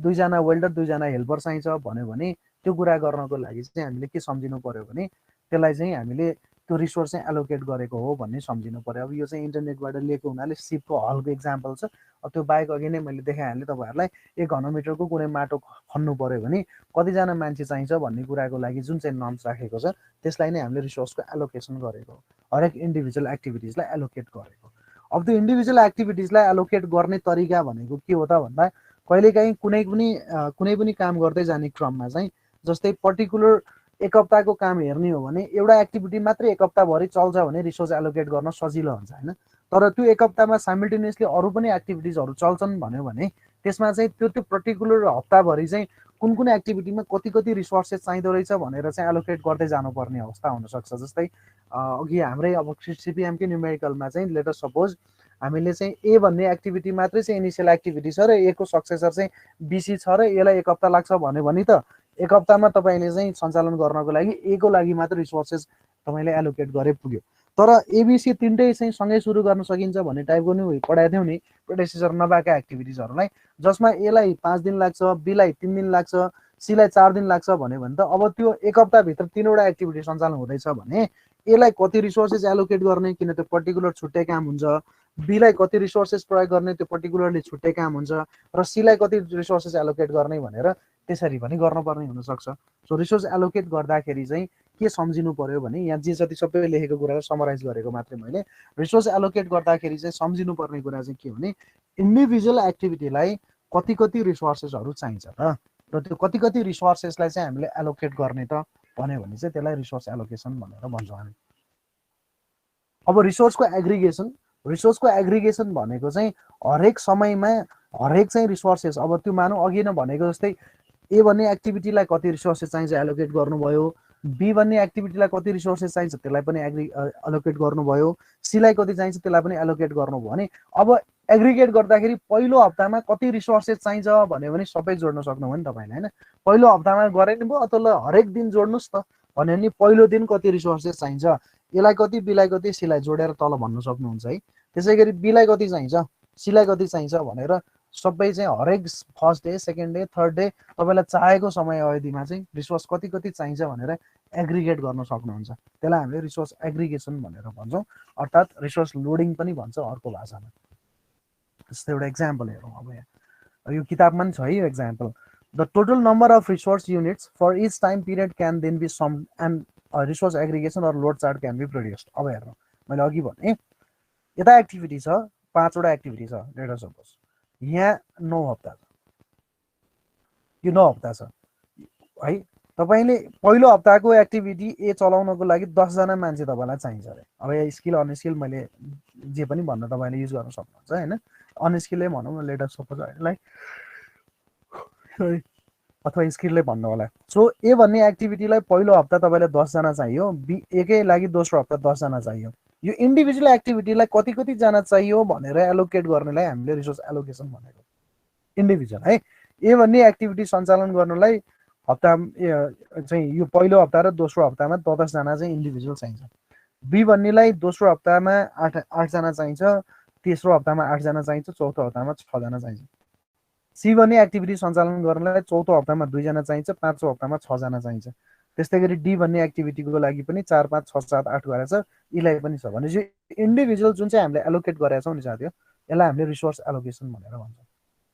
2 जना वेल्डर 2 जना हेल्पर चाहिन्छ भन्यो भने त्यो कुरा गर्नको लागि चाहिँ हामीले के सम्झिनु पर्यो भने त्यसलाई चाहिँ हामीले त्यो रिसोर्स चाहिँ एलोकेट गरेको हो भन्ने सम्झिनु पर्यो। अब यो चाहिँ इन्टरनेटबाट लिएको हुनाले सिपको हलको एक्जाम्पल छ। त्यो बाहेक अघि नै मैले देखाइहालेँ तपाईँहरूलाई 1 घनमिटरको कुनै माटो खन्नु पर्यो भने कतिजना मान्छे चाहिन्छ भन्ने कुराको लागि जुन चाहिँ नर्म्स राखेको छ त्यसलाई नै हामीले रिसोर्सको एलोकेसन गरेको हो, हरेक इन्डिभिजुअल एक्टिभिटिजलाई एलोकेट गरेको। अब त्यो इन्डिभिजुअल एक्टिभिटिजलाई एलोकेट गर्ने तरिका भनेको के हो त भन्दा कहिलेकाहीँ कुनै पनि काम गर्दै जाने क्रममा चाहिँ जस्तै पर्टिकुलर 1 हप्ताको काम हेर्ने हो भने एउटा एक्टिभिटी मात्रै 1 हप्ताभरि चल्छ भने रिसोर्स एलोकेट गर्न सजिलो हुन्छ हैन। तर त्यो 1 हप्तामा साइमल्टेनियसली अरू पनि एक्टिभिटिजहरू चल्छन् भन्यो भने त्यसमा चाहिँ त्यो पर्टिकुलर हप्ताभरि चाहिँ कुन एक्टिभिटीमा कति रिसोर्सेस चाहिँदो रहेछ भनेर चाहिँ एलोकेट गर्दै जानुपर्ने अवस्था हुनसक्छ। जस्तै अघि हाम्रै अब सिपिएमकै न्युमेरिकलमा चाहिँ लेट अस सपोज हामीले चाहिँ ए भन्ने एक्टिभिटी मात्रै चाहिँ इनिसियल एक्टिभिटी छ र ए को सक्सेसर चाहिँ बीसी छ र यसलाई 1 हप्ता लाग्छ भन्यो भने त 1 हप्तामा तपाईँले चाहिँ सञ्चालन गर्नको लागि ए को लागि मात्र रिसोर्सेस तपाईँले एलोकेट गरे पुग्यो। तर एबिसी तीनटै चाहिँ सँगै सुरु गर्न सकिन्छ भन्ने टाइपको नि पढाएको थियौँ नि प्रेडेसेसर नभएका एक्टिभिटिजहरूलाई, जसमा एलाई 5 दिन लाग्छ, बीलाई 3 दिन लाग्छ, सीलाई 4 दिन लाग्छ भन्यो भने त अब त्यो 1 हप्ताभित्र 3 वटा एक्टिभिटी सञ्चालन हुँदैछ भने एलाई कति रिसोर्सेस एलोकेट गर्ने, किन त्यो पर्टिकुलर छुट्टै काम हुन्छ, बीलाई कति रिसोर्सेस प्रयोग गर्ने त्यो पर्टिकुलरली छुट्टै काम हुन्छ, र सीलाई कति रिसोर्सेस एलोकेट गर्ने भनेर त्यसरी पनि गर्नुपर्ने हुनसक्छ। सो रिसोर्स एलोकेट गर्दाखेरि चाहिँ के सम्झिनु पर्यो भने यहाँ जे जति सबै लेखेको कुरालाई समराइज गरेको मात्रै मैले। रिसोर्स एलोकेट गर्दाखेरि चाहिँ सम्झिनु पर्ने कुरा चाहिँ के भने इन्डिभिजुअल एक्टिभिटीलाई कति रिसोर्सेसहरू चाहिन्छ त, र त्यो कति रिसोर्सेसलाई चाहिँ हामीले एलोकेट गर्ने त भन्यो भने चाहिँ त्यसलाई रिसोर्स एलोकेसन भनेर भन्छौँ हामी। अब रिसोर्सको एग्रिगेसन भनेको चाहिँ हरेक समयमा हरेक चाहिँ रिसोर्सेस, अब त्यो मानौँ अघि नै भनेको जस्तै ए भन्ने एक्टिभिटीलाई कति रिसोर्सेस चाहिन्छ एलोकेट गर्नुभयो, बी भन्ने एक्टिभिटीलाई कति रिसोर्सेस चाहिन्छ त्यसलाई पनि एलोकेट गर्नुभयो, सीलाई कति चाहिन्छ त्यसलाई पनि एलोकेट गर्नुभयो भने अब एग्रिगेट गर्दाखेरि पहिलो हप्तामा कति रिसोर्सेस चाहिन्छ भन्यो भने सबै जोड्न सक्नुभयो नि तपाईँले हैन। पहिलो हप्तामा गरे नि भयो अथवा हरेक दिन जोड्नुहोस् त, भन्यो भने पहिलो दिन कति रिसोर्सेस चाहिन्छ, यसलाई कति, बीलाई कति, सीलाई जोडेर तल भन्न सक्नुहुन्छ है। त्यसै गरी बीलाई कति चाहिन्छ, सीलाई कति चाहिन्छ भनेर सबै चाहिँ हरेक first day, second day, third day तपाईँलाई चाहेको समय अवधिमा चाहिँ रिसोर्स कति कति चाहिन्छ भनेर एग्रिगेट गर्न सक्नुहुन्छ। त्यसलाई हामीले रिसोर्स एग्रिगेसन भनेर भन्छौँ, अर्थात् रिसोर्स लोडिङ पनि भन्छ अर्को भाषामा। जस्तै एउटा इक्जाम्पल हेरौँ अब यहाँ, यो किताबमा पनि छ है यो example. The total number of resource units for each time period can then be sum and resource aggregation or load chart can be produced. अब हेर्नु, मैले अघि भने यता एक्टिभिटी छ, 5वटा एक्टिभिटी छ, लेट अस सपोज यहाँ 9 हप्ता छ, यो 9 हप्ता छ है। तपाईँले पहिलो हप्ताको एक्टिभिटी ए चलाउनको लागि 10 जना मान्छे तपाईँलाई चाहिन्छ अरे। अब यहाँ स्किल अनस्किल मैले जे पनि भन्न तपाईँले युज गर्न सक्नुहुन्छ होइन, अनस्किलै भनौँ न, लेट अस सपोज यसलाई, अथवा स्किलले भन्नु होला। सो ए भन्ने एक्टिभिटीलाई पहिलो हप्ता तपाईँलाई 10 जना चाहियो, बी एकै लागि दोस्रो हप्ता 10 जना चाहियो। यो इन्डिभिजुअल एक्टिभिटीलाई कति कति जना चाहियो भनेर एलोकेट गर्नेलाई हामीले रिसोर्स एलोकेसन भनेको, इन्डिभिजुअल है। ए भन्ने एक्टिभिटी सञ्चालन गर्नलाई हप्ता चाहिँ यो पहिलो हप्ता र दोस्रो हप्तामा 10 जना चाहिँ इन्डिभिजुअल चाहिन्छ। बी भन्नेलाई दोस्रो हप्तामा 8 जना चाहिन्छ, तेस्रो हप्तामा 8 जना चाहिन्छ, चौथो हप्तामा 6 जना चाहिन्छ। सी भन्ने एक्टिभिटी सञ्चालन गर्नलाई चौथो हप्तामा 2 जना चाहिन्छ, पाँचौँ हप्तामा 6 जना चाहिन्छ। त्यस्तै गरी डी भन्ने एक्टिभिटीको लागि पनि 4, 5, 6, 7, 8 गरेर छ, यीलाई पनि छ। भनेपछि इन्डिभिजुअल जुन चाहिँ हामीले एलोकेट गरेका छौँ नि साथी, यसलाई हामीले रिसोर्स एलोकेसन भनेर भन्छौँ।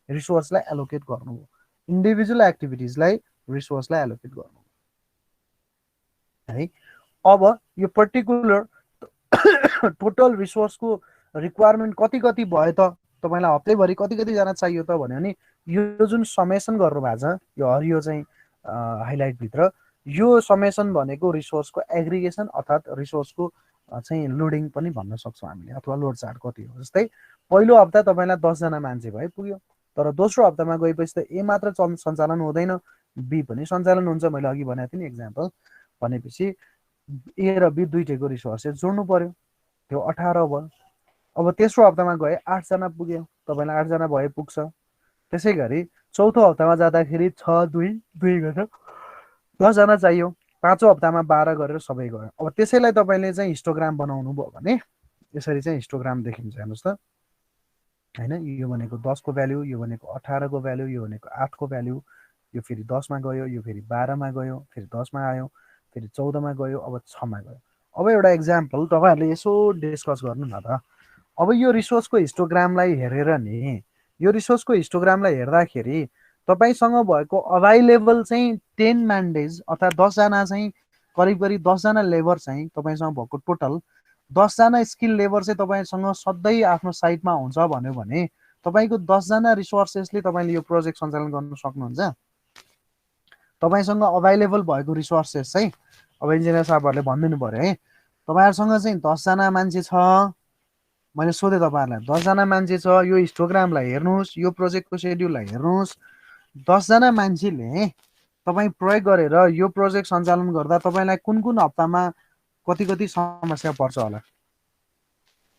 रिसोर्सलाई एलोकेट गर्नु हो, इन्डिभिजुअल एक्टिभिटिजलाई रिसोर्सलाई एलोकेट गर्नु है। अब यो पर्टिकुलर टोटल रिसोर्सको रिक्वायरमेन्ट कति कति भयो त, तपाईँलाई हप्तैभरि कति कति जना चाहियो त भन्यो भने यो जुन समेसन गर्नुभएको छ, यो हरियो चाहिँ हाइलाइटभित्र, यो समेसन भनेको रिसोर्सको एग्रिगेसन अर्थात् रिसोर्सको चाहिँ लोडिङ पनि भन्न सक्छौँ हामीले, अथवा लोड चार्ट कति हो। जस्तै पहिलो हप्ता तपाईँलाई 10 जना मान्छे भए पुग्यो, तर दोस्रो हप्तामा गएपछि त ए मात्र सञ्चालन हुँदैन, बी पनि सञ्चालन हुन्छ। मैले अघि भनेको थिएँ नि एक्जाम्पल, भनेपछि ए र बी दुईटैको रिसोर्सेस जोड्नु पर्यो, त्यो 18 भयो। अब तेस्रो हप्तामा गए 8 जना पुग्यो, तपाईँलाई 8 जना भए पुग्छ। त्यसै गरी चौथो हप्तामा जाँदाखेरि 6, 2, 2 गरेर 10 जना चाहियो, पाँचौँ हप्तामा 12 गरेर सबै गयो। अब त्यसैलाई तपाईँले चाहिँ हिस्टोग्राम बनाउनु भयो भने यसरी चाहिँ हिस्टोग्राम देखिन्छ, हेर्नुहोस् त होइन। यो भनेको 10 को भ्याल्यु, यो भनेको 18 को भ्याल्यु, यो भनेको 8 को भ्याल्यु, यो फेरि 10 मा गयो, यो फेरि 12 मा गयो, फेरि 10 मा आयो, फेरि 14 मा गयो, अब 6 मा गयो। अब एउटा एक्जाम्पल तपाईँहरूले यसो डिस्कस गर्नु न त। अब यो रिसोर्सको हिस्टोग्रामलाई हेरेर नि, यो रिसोर्सको हिस्टोग्रामलाई हेर्दाखेरि तपाईँसँग भएको अभाइलेबल चाहिँ 10 म्यान डेज अर्थात् 10 जना चाहिँ करिब करिब 10 जना लेबर चाहिँ तपाईँसँग भएको टोटल 10 जना स्किल लेबर चाहिँ तपाईँसँग सधैँ आफ्नो साइटमा हुन्छ भन्यो भने तपाईँको 10 जना रिसोर्सेसले तपाईँले यो प्रोजेक्ट सञ्चालन गर्न सक्नुहुन्छ। तपाईँसँग अभाइलेबल भएको रिसोर्सेस चाहिँ अब इन्जिनियर साहबहरूले भनिदिनु पर्यो है, तपाईँहरूसँग चाहिँ 10 जना मान्छे छ। मैले सोधेँ तपाईँहरूलाई 10 जना मान्छे छ, यो हिस्टोग्रामलाई हेर्नुहोस्, यो प्रोजेक्टको सेड्युललाई हेर्नुहोस्। 10 जना मान्छेले तपाईँ प्रयोग गरेर यो प्रोजेक्ट सञ्चालन गर्दा तपाईँलाई कुन कुन हप्तामा कति कति समस्या पर्छ होला,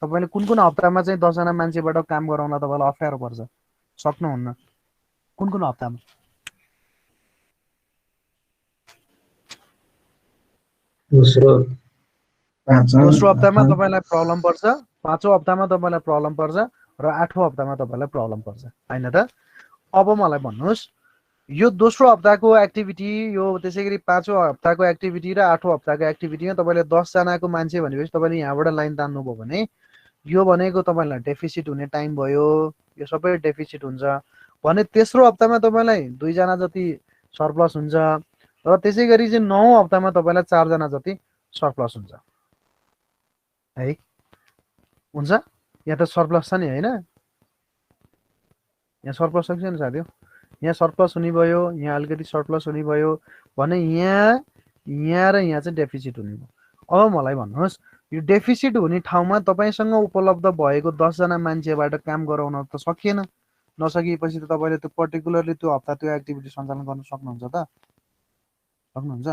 तपाईँले कुन कुन हप्तामा चाहिँ 10 जना मान्छेबाट काम गराउन तपाईँलाई अप्ठ्यारो पर्छ, सक्नुहुन्न, कुन कुन हप्तामा? दोस्रो हप्तामा तपाईँलाई प्रब्लम पर्छ, पाँचौँ हप्तामा तपाईँलाई प्रब्लम पर्छ र आठौँ हप्तामा तपाईँलाई प्रब्लम पर्छ, होइन त? अब मलाई भन्नुहोस्, यो दोस्रो हप्ताको एक्टिभिटी, यो त्यसै गरी पाँचौँ हप्ताको एक्टिभिटी र आठौँ हप्ताको एक्टिभिटीमा तपाईँले 10 जनाको मान्छे भनेपछि तपाईँले यहाँबाट लाइन तान्नुभयो भने यो भनेको तपाईँलाई डेफिसिट हुने टाइम भयो, यो सबै डेफिसिट हुन्छ भने तेस्रो हप्तामा तपाईँलाई 2 जना जति सरप्लस हुन्छ र त्यसै गरी चाहिँ 9औँ हप्तामा तपाईँलाई 4 जना जति सरप्लस हुन्छ है, हुन्छ। यहाँ त सरप्लस छ नि होइन, यहाँ सरप्लस छ नि साथी, यहाँ सरप्लस हुने भयो, यहाँ अलिकति सरप्लस हुने भयो भने यहाँ र यहाँ चाहिँ डेफिसिट हुने भयो। अब मलाई भन्नुहोस्, यो डेफिसिट हुने ठाउँमा तपाईँसँग उपलब्ध भएको 10 जना मान्छेबाट काम गराउन त सकिएन, नसकिएपछि त तपाईँले त्यो पर्टिकुलरली त्यो हप्ता त्यो एक्टिभिटी सञ्चालन गर्न सक्नुहुन्छ त? सक्नुहुन्छ?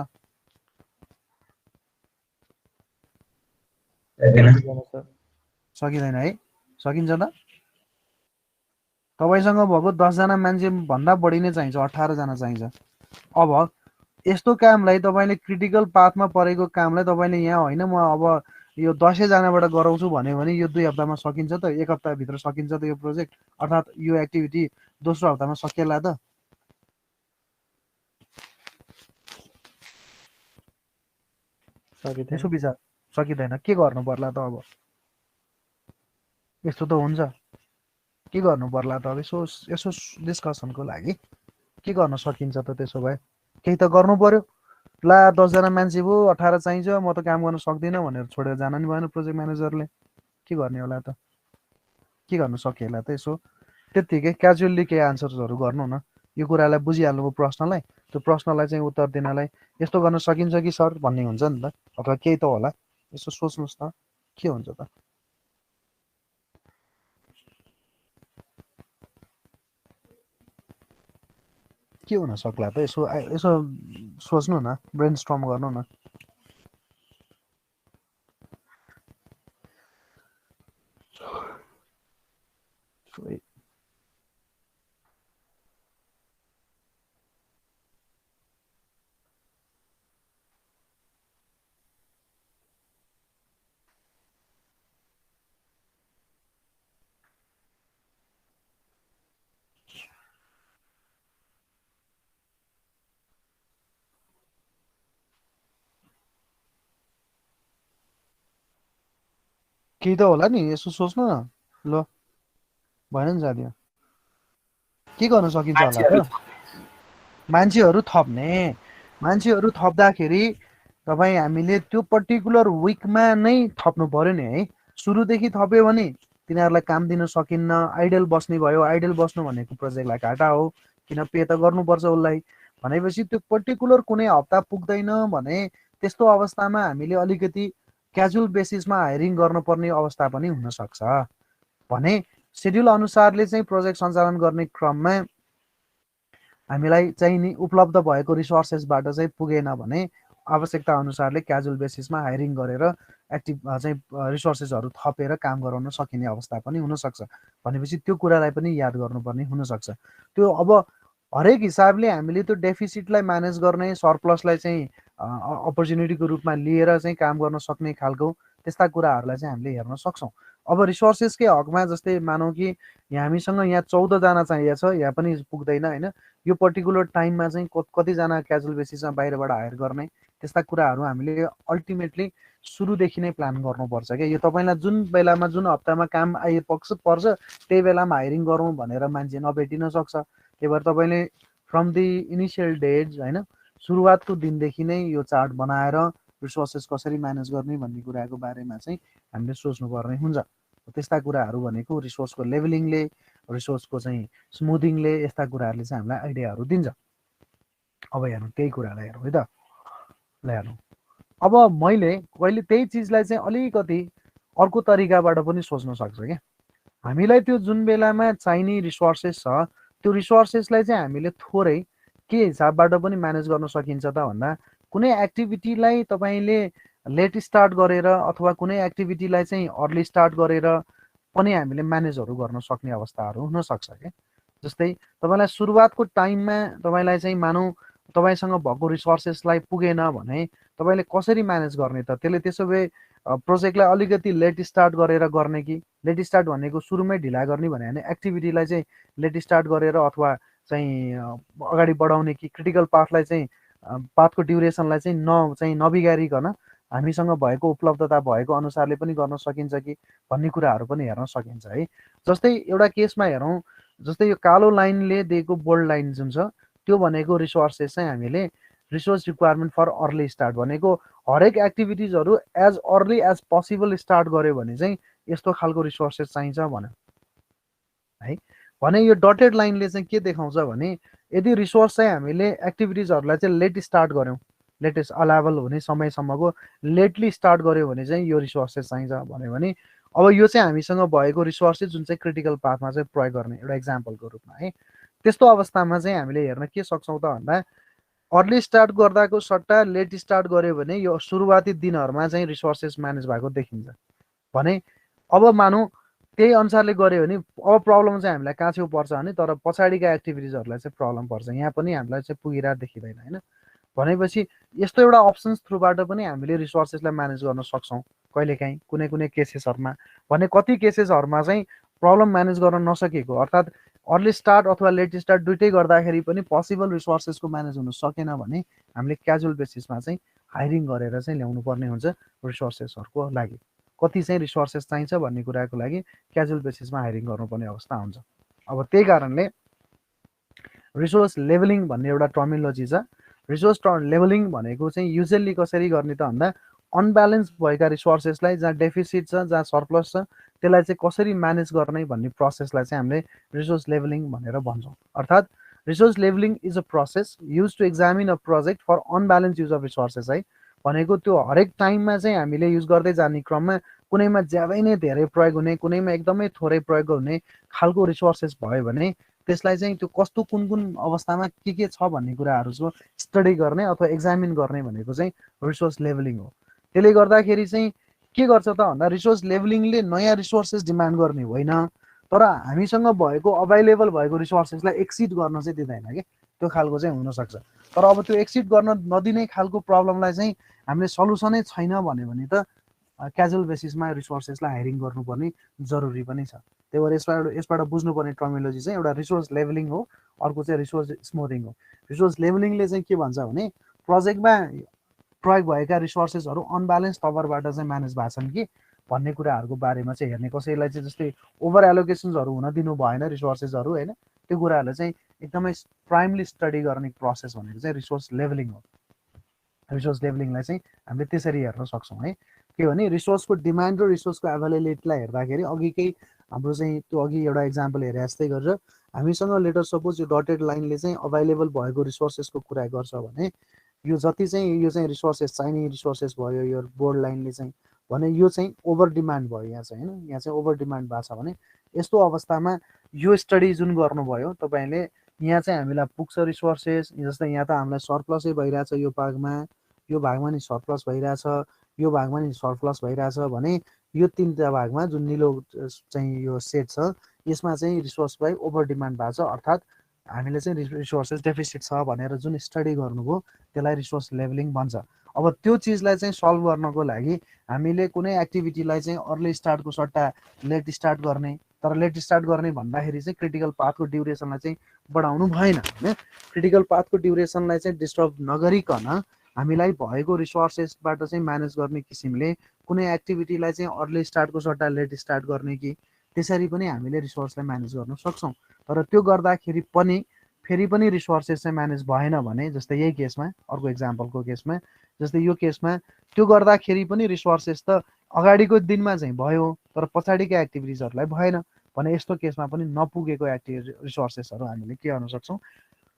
सकिँदैन है, सकिन्छ त? तपाईँसँग भएको 10 जना मान्छे भन्दा बढी नै चाहिन्छ, 18 जना चाहिन्छ। अब यस्तो कामलाई तपाईँले क्रिटिकल पाथमा परेको कामलाई तपाईँले यहाँ होइन म अब यो 10 जनाबाट गराउँछु भन्यो भने यो 2 हप्तामा सकिन्छ त, 1 हप्ताभित्र सकिन्छ त यो प्रोजेक्ट, अर्थात् यो एक्टिभिटी दोस्रो हप्तामा सकिएला त? सकिँदैन। त्यसो विचार सकिँदैन। के गर्नु पर्ला त अब? यस्तो त हुन्छ, के गर्नु पर्ला त अब? यसो यसो डिस्कसनको लागि के गर्न सकिन्छ त त्यसो भए? केही त गर्नु पर्यो। ला 10 जना मान्छे भयो, 18 चाहिन्छ, म त काम गर्न सक्दिनँ भनेर छोडेर जान नि भएन प्रोजेक्ट म्यानेजरले। के गर्ने होला त? के गर्न सकिएला त? यसो त्यत्तिकै क्याजुअल्ली केही आन्सर्सहरू गर्नु न। यो कुरालाई बुझिहाल्नुभयो प्रश्नलाई, त्यो प्रश्नलाई चाहिँ उत्तर दिनलाई यस्तो गर्न सकिन्छ कि सर भन्ने हुन्छ नि त, अथवा केही त होला। यसो सोच्नुहोस् त के हुन्छ त? के हुन सक्ला त? यसो यसो सोच्नु न, ब्रेनस्टर्म गर्नु न। केही त होला नि, यसो सोच्नु न। ल भएन नि साथी, के गर्न सकिन्छ होला त? मान्छेहरू थप्ने, मान्छेहरू थप्दाखेरि तपाईँ हामीले त्यो पर्टिकुलर विकमा नै थप्नु पर्यो नि है। सुरुदेखि थप्यो भने तिनीहरूलाई काम दिन सकिन्न, आइडल बस्ने भयो। आइडल बस्नु भनेको प्रोजेक्टलाई घाटा हो, किन पे त गर्नुपर्छ उसलाई। भनेपछि त्यो पर्टिकुलर कुनै हप्ता पुग्दैन भने त्यस्तो अवस्थामा हामीले अलिकति क्याजुअल बेसिसमा हायरिङ गर्नुपर्ने अवस्था पनि हुनसक्छ। भने सेड्युल अनुसारले चाहिँ प्रोजेक्ट सञ्चालन गर्ने क्रममा हामीलाई चाहिँ नि उपलब्ध भएको रिसोर्सेसबाट चाहिँ पुगेन भने आवश्यकता अनुसारले क्याजुअल बेसिसमा हायरिङ गरेर एक्टिभ चाहिँ रिसोर्सेसहरू थपेर काम गराउन सकिने अवस्था पनि हुनसक्छ। भनेपछि त्यो कुरालाई पनि याद गर्नुपर्ने हुनसक्छ। त्यो अब हरेक हिसाबले हामीले त्यो डेफिसिटलाई म्यानेज गर्ने, सरप्लसलाई चाहिँ अपर्च्युनिटीको रूपमा लिएर चाहिँ काम गर्न सक्ने खालको त्यस्ता कुराहरूलाई चाहिँ हामीले हेर्न सक्छौँ। अब रिसोर्सेसकै हकमा जस्तै मानौँ कि हामीसँग यहाँ 14 जना चाहिएको छ, यहाँ पनि पुग्दैन होइन, यो पर्टिकुलर टाइममा चाहिँ कतिजना क्याजुअल बेसिसमा बाहिरबाट हायर गर्ने, त्यस्ता कुराहरू हामीले अल्टिमेटली सुरुदेखि नै प्लान गर्नुपर्छ क्या। यो तपाईँलाई जुन बेलामा जुन हप्तामा काम आइपर्छ त्यही बेलामा हायरिङ गरौँ भनेर मान्छे नभेटिन सक्छ। त्यही भएर तपाईँले फ्रम दि इनिसियल डेज होइन, सुरुवातको दिनदेखि नै यो चार्ट बनाएर रिसोर्सेस कसरी म्यानेज गर्ने भन्ने कुराको बारेमा चाहिँ हामीले सोच्नुपर्ने हुन्छ। त्यस्ता कुराहरू भनेको रिसोर्सको लेभलिङले, रिसोर्सको चाहिँ स्मुदिङले, यस्ता कुराहरूले चाहिँ हामीलाई आइडियाहरू दिन्छ। अब हेर्नु त्यही कुरालाई हेरौँ है त। ल हेर्नु, अब मैले कहिले त्यही चिजलाई चाहिँ अलिकति अर्को तरिकाबाट पनि सोच्न सक्छ क्या। हामीलाई त्यो जुन बेलामा चाहिने रिसोर्सेस छ त्यो रिसोर्सेसलाई चाहिँ हामीले थोरै के हिसाबबाट पनि म्यानेज गर्न सकिन्छ त भन्दा, कुनै एक्टिभिटीलाई तपाईँले लेट स्टार्ट गरेर अथवा कुनै एक्टिभिटीलाई चाहिँ अर्ली स्टार्ट गरेर पनि हामीले म्यानेजहरू गर्न सक्ने अवस्थाहरू हुनसक्छ क्या। जस्तै तपाईँलाई सुरुवातको टाइममा तपाईँलाई चाहिँ मानौँ तपाईँसँग भएको रिसोर्सेसलाई पुगेन भने तपाईँले कसरी म्यानेज गर्ने त? त्यसले त्यसो भए प्रोजेक्टलाई अलिकति लेट स्टार्ट गरेर गर्ने कि, लेट स्टार्ट भनेको सुरुमै ढिला गर्ने भने होइन, एक्टिभिटीलाई चाहिँ लेट स्टार्ट गरेर अथवा चाहिँ अगाडि बढाउने कि, क्रिटिकल पाथलाई चाहिँ पाथको ड्युरेसनलाई चाहिँ नबिगारिकन हामीसँग भएको उपलब्धता भएको अनुसारले पनि गर्न सकिन्छ कि भन्ने कुराहरू पनि हेर्न सकिन्छ है। जस्तै एउटा केसमा हेरौँ, जस्तै यो कालो लाइनले दिएको बोल्ड लाइन जुन छ त्यो भनेको रिसोर्सेस चाहिँ हामीले resource requirement for early start भनेको हरेक एक्टिभिटिजहरू as early as possible start गऱ्यो भने चाहिँ यस्तो खालको रिसोर्सेस चाहिन्छ भन्यो है। भने यो डटेड लाइनले चाहिँ के देखाउँछ भने यदि रिसोर्स चाहिँ हामीले एक्टिभिटिजहरूलाई चाहिँ लेट स्टार्ट गऱ्यौँ, लेटेस्ट अलाइबल हुने समयसम्मको लेटली स्टार्ट गऱ्यो भने चाहिँ यो रिसोर्सेस चाहिन्छ भन्यो भने अब यो चाहिँ हामीसँग भएको रिसोर्सेस जुन चाहिँ क्रिटिकल पाथमा चाहिँ प्रयोग गर्ने एउटा इक्जाम्पलको रूपमा है। त्यस्तो अवस्थामा चाहिँ हामीले हेर्न के सक्छौँ त भन्दा, अर्ली स्टार्ट गर्दाको सट्टा लेट स्टार्ट गऱ्यो भने यो सुरुवाती दिनहरूमा चाहिँ रिसोर्सेस म्यानेज भएको देखिन्छ भने अब मानौँ त्यही अनुसारले गऱ्यो भने अब प्रब्लम चाहिँ हामीलाई कहाँ छेउ पर्छ भने तर पछाडिका एक्टिभिटिजहरूलाई चाहिँ प्रब्लम पर्छ, यहाँ पनि हामीलाई चाहिँ पुगिरहेको देखिँदैन होइन। भनेपछि यस्तो एउटा अप्सन्स थ्रुबाट पनि हामीले रिसोर्सेसलाई म्यानेज गर्न सक्छौँ कहिलेकाहीँ कुनै कुनै केसेसहरूमा। भने कति केसेसहरूमा चाहिँ प्रब्लम म्यानेज गर्न नसकेको, अर्थात् अर्ली स्टार्ट अथवा लेट स्टार्ट दुइटै गर्दाखेरि पनि पोसिबल रिसोर्सेसको म्यानेज हुन सकेन भने हामीले क्याजुअल बेसिसमा चाहिँ हायरिङ गरेर चाहिँ ल्याउनु पर्ने हुन्छ रिसोर्सेसहरूको लागि। कति चाहिँ रिसोर्सेस चाहिन्छ भन्ने कुराको लागि क्याजुअल बेसिसमा हायरिङ गर्नुपर्ने अवस्था हुन्छ। अब त्यही कारणले रिसोर्स लेभलिङ भन्ने एउटा टर्मिनोलोजी छ। रिसोर्स लेभलिङ भनेको चाहिँ युजली कसरी गर्ने त भन्दा अनब्यालेन्स भएका रिसोर्सेसलाई जहाँ डेफिसिट छ, जहाँ सरप्लस छ, त्यसलाई चाहिँ कसरी म्यानेज गर्ने भन्ने प्रोसेसलाई चाहिँ हामीले रिसोर्स लेभलिङ भनेर भन्छौँ। अर्थात् resource levelling is a process use to examine a project for unbalance use of resources है। भनेको त्यो हरेक टाइममा चाहिँ हामीले युज गर्दै जाने क्रममा कुनैमा ज्यादै नै धेरै प्रयोग हुने, कुनैमा एकदमै थोरै प्रयोग हुने खालको रिसोर्सेस भयो भने त्यसलाई चाहिँ त्यो कस्तो कुन कुन अवस्थामा के छ भन्ने कुराहरूको स्टडी गर्ने अथवा एक्जामिन गर्ने भनेको चाहिँ रिसोर्स लेभलिङ हो। त्यसले गर्दाखेरि चाहिँ के गर्छ त भन्दा रिसोर्स लेभलिङले नयाँ रिसोर्सेस डिमान्ड गर्ने होइन, तर हामीसँग भएको अभाइलेबल भएको रिसोर्सेसलाई एक्सिड गर्न चाहिँ दिँदैन कि त्यो खालको चाहिँ हुनसक्छ। तर अब त्यो एक्सिड गर्न नदिने खालको प्रब्लमलाई चाहिँ हामीले सल्युसनै छैन भन्यो भने त क्याजुअल बेसिसमा रिसोर्सेसलाई हायरिङ गर्नुपर्ने जरुरी पनि छ। त्यही भएर यसबाट बुझ्नुपर्ने टर्मिनोलोजी चाहिँ एउटा रिसोर्स लेभलिङ हो, अर्को चाहिँ रिसोर्स स्मुथिङ हो। रिसोर्स लेभलिङले चाहिँ के भन्छ भने प्रोजेक्टमा प्रयोग भएका रिसोर्सेसहरू अनब्यालेन्स तवरबाट चाहिँ म्यानेज भएको छन् कि भन्ने कुराहरूको बारेमा चाहिँ हेर्ने, कसैलाई चाहिँ जस्तै ओभर एलोकेसन्सहरू हुन दिनु भएन रिसोर्सेसहरू होइन, त्यो कुराहरूलाई चाहिँ एकदमै प्राइमली स्टडी गर्ने प्रोसेस भनेको चाहिँ रिसोर्स लेभलिङ हो। रिसोर्स लेभलिङलाई चाहिँ हामीले त्यसरी हेर्न सक्छौँ है। के भने रिसोर्सको डिमान्ड र रिसोर्सको एभाइलेबिलिटीलाई हेर्दाखेरि अघिकै हाम्रो चाहिँ त्यो अघि एउटा इक्जाम्पल हेरे जस्तै गरेर हामीसँग लेटर सपोज यो डटेड लाइनले चाहिँ अभाइलेबल भएको रिसोर्सेसको कुरा गर्छ भने यो जति चाहिँ यो चाहिँ रिसोर्सेस चाहिने रिसोर्सेस भयो यो बोर्ड लाइनले चाहिँ भने यो चाहिँ ओभर डिमान्ड भयो यहाँ चाहिँ होइन, यहाँ चाहिँ ओभर डिमान्ड भएको छ भने यस्तो अवस्थामा यो स्टडी जुन गर्नुभयो तपाईँले यहाँ चाहिँ हामीलाई पुग्छ रिसोर्सेस, जस्तै यहाँ त हामीलाई सरप्लसै भइरहेछ, यो भागमा नि सरप्लस भइरहेछ, यो भागमा नि सरप्लस भइरहेछ भने यो तिनवटा भागमा जुन निलो चाहिँ यो सेट छ यसमा चाहिँ रिसोर्सलाई ओभर डिमान्ड भएको छ, अर्थात् हामीले चाहिँ रिसोर्सेस डेफिसिट छ भनेर जुन स्टडी गर्नुभयो त्यसलाई रिसोर्स लेभलिङ भन्छ। अब त्यो चिजलाई चाहिँ सल्भ गर्नको लागि हामीले कुनै एक्टिभिटीलाई चाहिँ अर्ली स्टार्टको सट्टा लेट स्टार्ट गर्ने, तर लेट स्टार्ट गर्ने भन्दाखेरि चाहिँ क्रिटिकल पाथको ड्युरेसनलाई चाहिँ बढाउनु भएन होइन। क्रिटिकल पाथको ड्युरेसनलाई चाहिँ डिस्टर्ब नगरिकन हामीलाई भएको रिसोर्सेसबाट चाहिँ म्यानेज गर्ने किसिमले कुनै एक्टिभिटीलाई चाहिँ अर्ली स्टार्टको सट्टा लेट स्टार्ट गर्ने कि त्यसरी पनि हामीले रिसोर्सलाई म्यानेज गर्न सक्छौँ। तर त्यो गर्दाखेरि पनि फेरि पनि रिसोर्सेस चाहिँ म्यानेज भएन भने जस्तै यही केसमा अर्को इक्जाम्पलको केसमा जस्तै यो केसमा त्यो गर्दाखेरि पनि रिसोर्सेस त अगाडिको दिनमा चाहिँ भयो तर पछाडिका एक्टिभिटिजहरूलाई भएन भने यस्तो केसमा पनि नपुगेको रिसोर्सेसहरू हामीले के गर्न सक्छौँ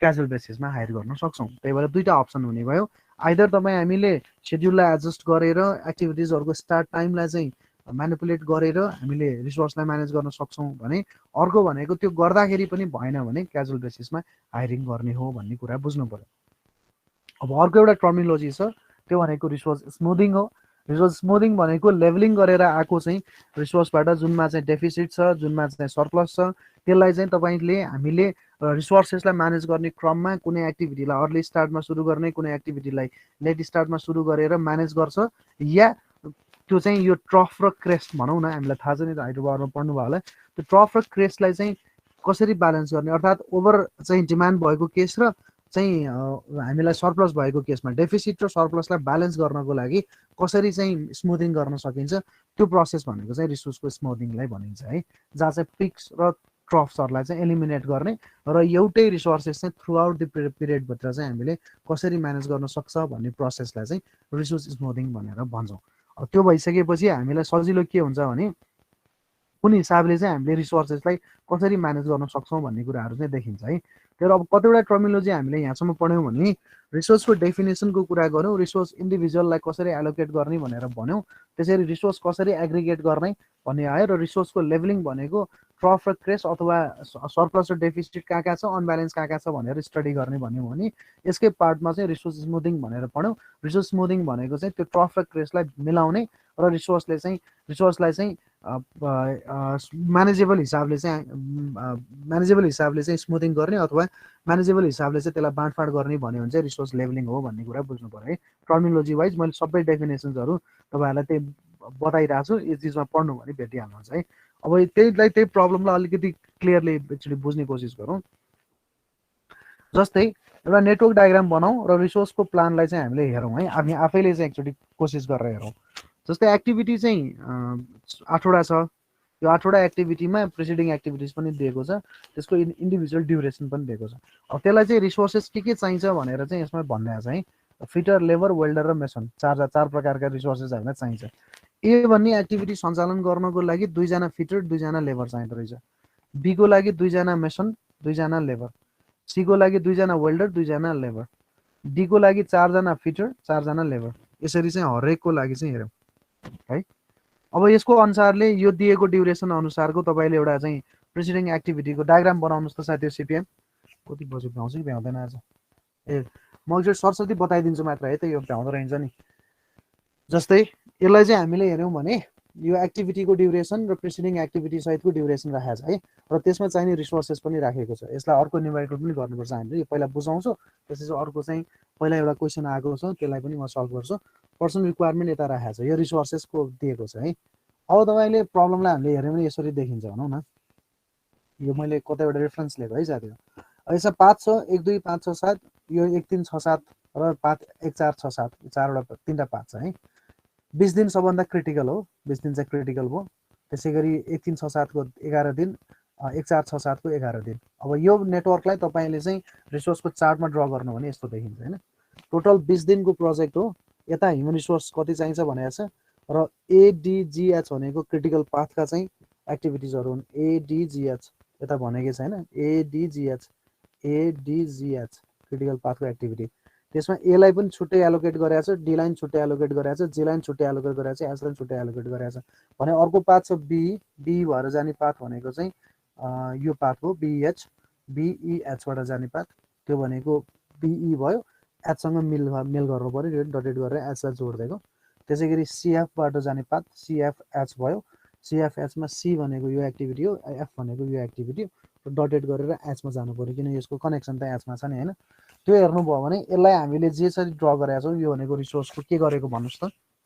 क्याजुअल बेसिसमा हायर गर्न सक्छौँ। त्यही भएर दुईवटा अप्सन हुने भयो, आइदर तपाईँ हामीले सेड्युललाई एडजस्ट गरेर एक्टिभिटिजहरूको स्टार्ट टाइमलाई चाहिँ म्यानिपुलेट गरेर हामीले रिसोर्सलाई म्यानेज गर्न सक्छौँ भने, अर्को भनेको त्यो गर्दाखेरि पनि भएन भने क्याजुअल बेसिसमा हायरिङ गर्ने हो भन्ने कुरा बुझ्नु पर्यो। अब अर्को एउटा टर्मिनोलोजी छ त्यो भनेको रिसोर्स स्मुथिङ हो। रिसोर्स स्मुथिङ भनेको लेभलिङ गरेर आएको चाहिँ रिसोर्सबाट जुनमा चाहिँ डेफिसिट छ, जुनमा चाहिँ सरप्लस छ, त्यसलाई चाहिँ तपाईँले हामीले रिसोर्सेसलाई म्यानेज गर्ने क्रममा कुनै एक्टिभिटीलाई अर्ली स्टार्टमा सुरु गर्ने, कुनै एक्टिभिटीलाई लेट स्टार्टमा सुरु गरेर म्यानेज गर्छ, या त्यो चाहिँ यो ट्रफ र क्रेस्ट भनौँ न, हामीलाई थाहा छ नि त हाइड्रोबारमा पढ्नु भयो होला, त्यो ट्रफ र क्रेस्टलाई चाहिँ कसरी ब्यालेन्स गर्ने, अर्थात् ओभर चाहिँ डिमान्ड भएको केस र चाहिँ हामीलाई सरप्लस भएको केसमा डेफिसिट र सरप्लसलाई ब्यालेन्स गर्नको लागि कसरी चाहिँ स्मुथिङ गर्न सकिन्छ, त्यो प्रोसेस भनेको चाहिँ रिसोर्सको स्मुथिङलाई भनिन्छ है, जहाँ चाहिँ पिक्स र ट्रफ्सहरूलाई चाहिँ एलिमिनेट गर्ने र एउटै रिसोर्सेस चाहिँ थ्रु आउट द पिरियडभित्र चाहिँ हामीले कसरी म्यानेज गर्न सक्छ भन्ने प्रोसेसलाई चाहिँ रिसोर्स स्मुथिङ भनेर भन्छौँ। त्यो भइसकेपछि हामीलाई सजिलो के हुन्छ भने कुन हिसाबले चाहिँ हामीले रिसोर्सेसलाई कसरी म्यानेज गर्न सक्छौँ भन्ने कुराहरू चाहिँ देखिन्छ है। तर अब कतिवटा टर्मिनोलोजी हामीले यहाँसम्म पढ्यौँ भने रिसोर्सको डेफिनेसनको कुरा गऱ्यौँ, रिसोर्स इन्डिभिजुअललाई कसरी एलोकेट गर्ने भनेर भन्यौँ, त्यसरी रिसोर्स कसरी एग्रिगेट गर्ने भन्ने आयो, र रिसोर्सको लेभलिङ भनेको ट्रफ र क्रेस अथवा सरप्लस र डेफिसिट कहाँ कहाँ छ, अनब्यालेन्स कहाँ कहाँ छ भनेर स्टडी गर्ने भन्यौँ भने यसकै पार्टमा चाहिँ रिसोर्स स्मुथिङ भनेर पढ्यौँ। रिसोर्स स्मुथिङ भनेको चाहिँ त्यो ट्रफ र क्रेसलाई मिलाउने र रिसोर्सलाई चाहिँ म्यानेजेबल हिसाबले चाहिँ म्यानेजेबल हिसाबले चाहिँ स्मुथिङ गर्ने अथवा म्यानेजेबल हिसाबले चाहिँ त्यसलाई बाँडफाँड गर्ने भन्यो भने चाहिँ रिसोर्स लेभलिङ हो भन्ने कुरा बुझ्नु पर्यो है। टर्मिनोलोजी वाइज मैले सबै डेफिनेसन्सहरू तपाईँहरूलाई त्यही बताइरहेको छु, यो चिजमा पढ्नु भने भेटिहाल्नुहुन्छ है। अब त्यही प्रब्लमलाई अलिकति क्लियरली एक्चुली बुझ्ने कोसिस गरौँ। जस्तै एउटा नेटवर्क डायग्राम बनाऊ र रिसोर्सको प्लानलाई चाहिँ हामीले हेरौँ है, हामी आफैले चाहिँ एक्चुली कोसिस गरेर हेरौँ। जस्तै एक्टिभिटी चाहिँ 8वटा छ, यो 8वटा एक्टिभिटीमा प्रिसिडिङ एक्टिभिटिज पनि दिएको छ, त्यसको इन्डिभिजुअल ड्युरेसन पनि दिएको छ। अब त्यसलाई चाहिँ रिसोर्सेस के चाहिन्छ भनेर चाहिँ यसमा भनिरहेको छ है। फिटर, लेबर, वेल्डर र मेसन, चार प्रकारका रिसोर्सेस हामीलाई चाहिन्छ। ए भन्ने एक्टिभिटी सञ्चालन गर्नको लागि 2 जना फिटर 2 जना लेबर चाहिँदो रहेछ। बी को लागि 2 जना मेसन 2 जना लेबर, सी को लागि 2 जना वेल्डर 2 जना लेबर, डी को लागि 4 जना फिटर 4 जना लेबर। यसरी चाहिँ हरेकको लागि चाहिँ हेरौँ है। अब यसको अनुसारले यो दिएको ड्युरेसन अनुसारको तपाईँले एउटा चाहिँ प्रिसिडिङ एक्टिभिटीको डायग्राम बनाउनुहोस् त साथी। सिपिएम कति बजे भ्याउँछ कि भ्याउँदैन आज? ए म एकचोटि सरस्वती बताइदिन्छु मात्र है त, यो भ्याउँदो रहन्छ नि। जस्तै यसलाई चाहिँ हामीले हेऱ्यौँ भने यो एक्टिभिटीको ड्युरेसन र प्रिसिडिङ एक्टिभिटी सहितको ड्युरेसन राखेको छ है, र त्यसमा चाहिने रिसोर्सेस पनि राखेको छ। यसलाई अर्को न्युमेरिकल पनि गर्नुपर्छ हामीले, यो पहिला बुझाउँछु, त्यसपछि अर्को चाहिँ पहिला एउटा क्वेसन आएको छ त्यसलाई पनि म सल्भ गर्छु। पर्सन रिक्वायरमेन्ट यता राखेको छ, यो रिसोर्सेसको दिएको छ है। अब तपाईँले प्रब्लमलाई हामीले हेऱ्यौँ भने यसरी देखिन्छ भनौँ न, यो मैले कतैबाट रेफरेन्स लिएको है साथीहरू। यसमा 5 छ, 1 2 5 6 7, यो 1 3 6 7 र 5 1 4 6 7, 4वटा 3टा 5 छ है। 20 दिन सबभन्दा क्रिटिकल हो, 20 दिन चाहिँ क्रिटिकल भयो। त्यसै गरी 1 3 6 7 को 11 दिन, 1 4 6 7 को 11 दिन। अब यो नेटवर्कलाई तपाईँले चाहिँ रिसोर्सको चार्टमा ड्र गर्नु भने यस्तो देखिन्छ होइन। टोटल 20 दिनको प्रोजेक्ट हो। यता ह्युमन रिसोर्स कति चाहिन्छ भनेको छ, र एडिजिएच भनेको क्रिटिकल पाथका चाहिँ एक्टिभिटिजहरू हुन्। एडिजिएच यता भनेकै छैन, एडिजिएच क्रिटिकल पाथको एक्टिभिटी। त्यसमा एलाई पनि छुट्टै एलोकेट गरेको छ, डी लाइन छुट्टै एलोकेट गरेको छ, जी लाइन छुट्टै एलोकेट गरेको छ, एस लाइन छुट्टै एलोकेट गरेको छ भने अर्को पाथ छ बी भएर जाने पाथ भनेको चाहिँ यो पाथ हो बिइएचबाट जाने पाथ, त्यो भनेको बिई भयो, एचसँग मेल गर्नु पर्यो, डटेड गरेर एचलाई जोडिदिएको। त्यसै गरी सिएफबाट जाने पाथ सिएफएच भयो, सिएफएचमा सी भनेको यो एक्टिभिटी हो, एफ भनेको यो एक्टिभिटी हो, डटेड गरेर एचमा जानु पर्यो किन यसको कनेक्सन त एचमा छ नि होइन। त्यो हेर्नुभयो भने यसलाई हामीले जेसरी ड्र गरेका छौँ यो भनेको रिसोर्सको के गरेको भन्नुहोस् त,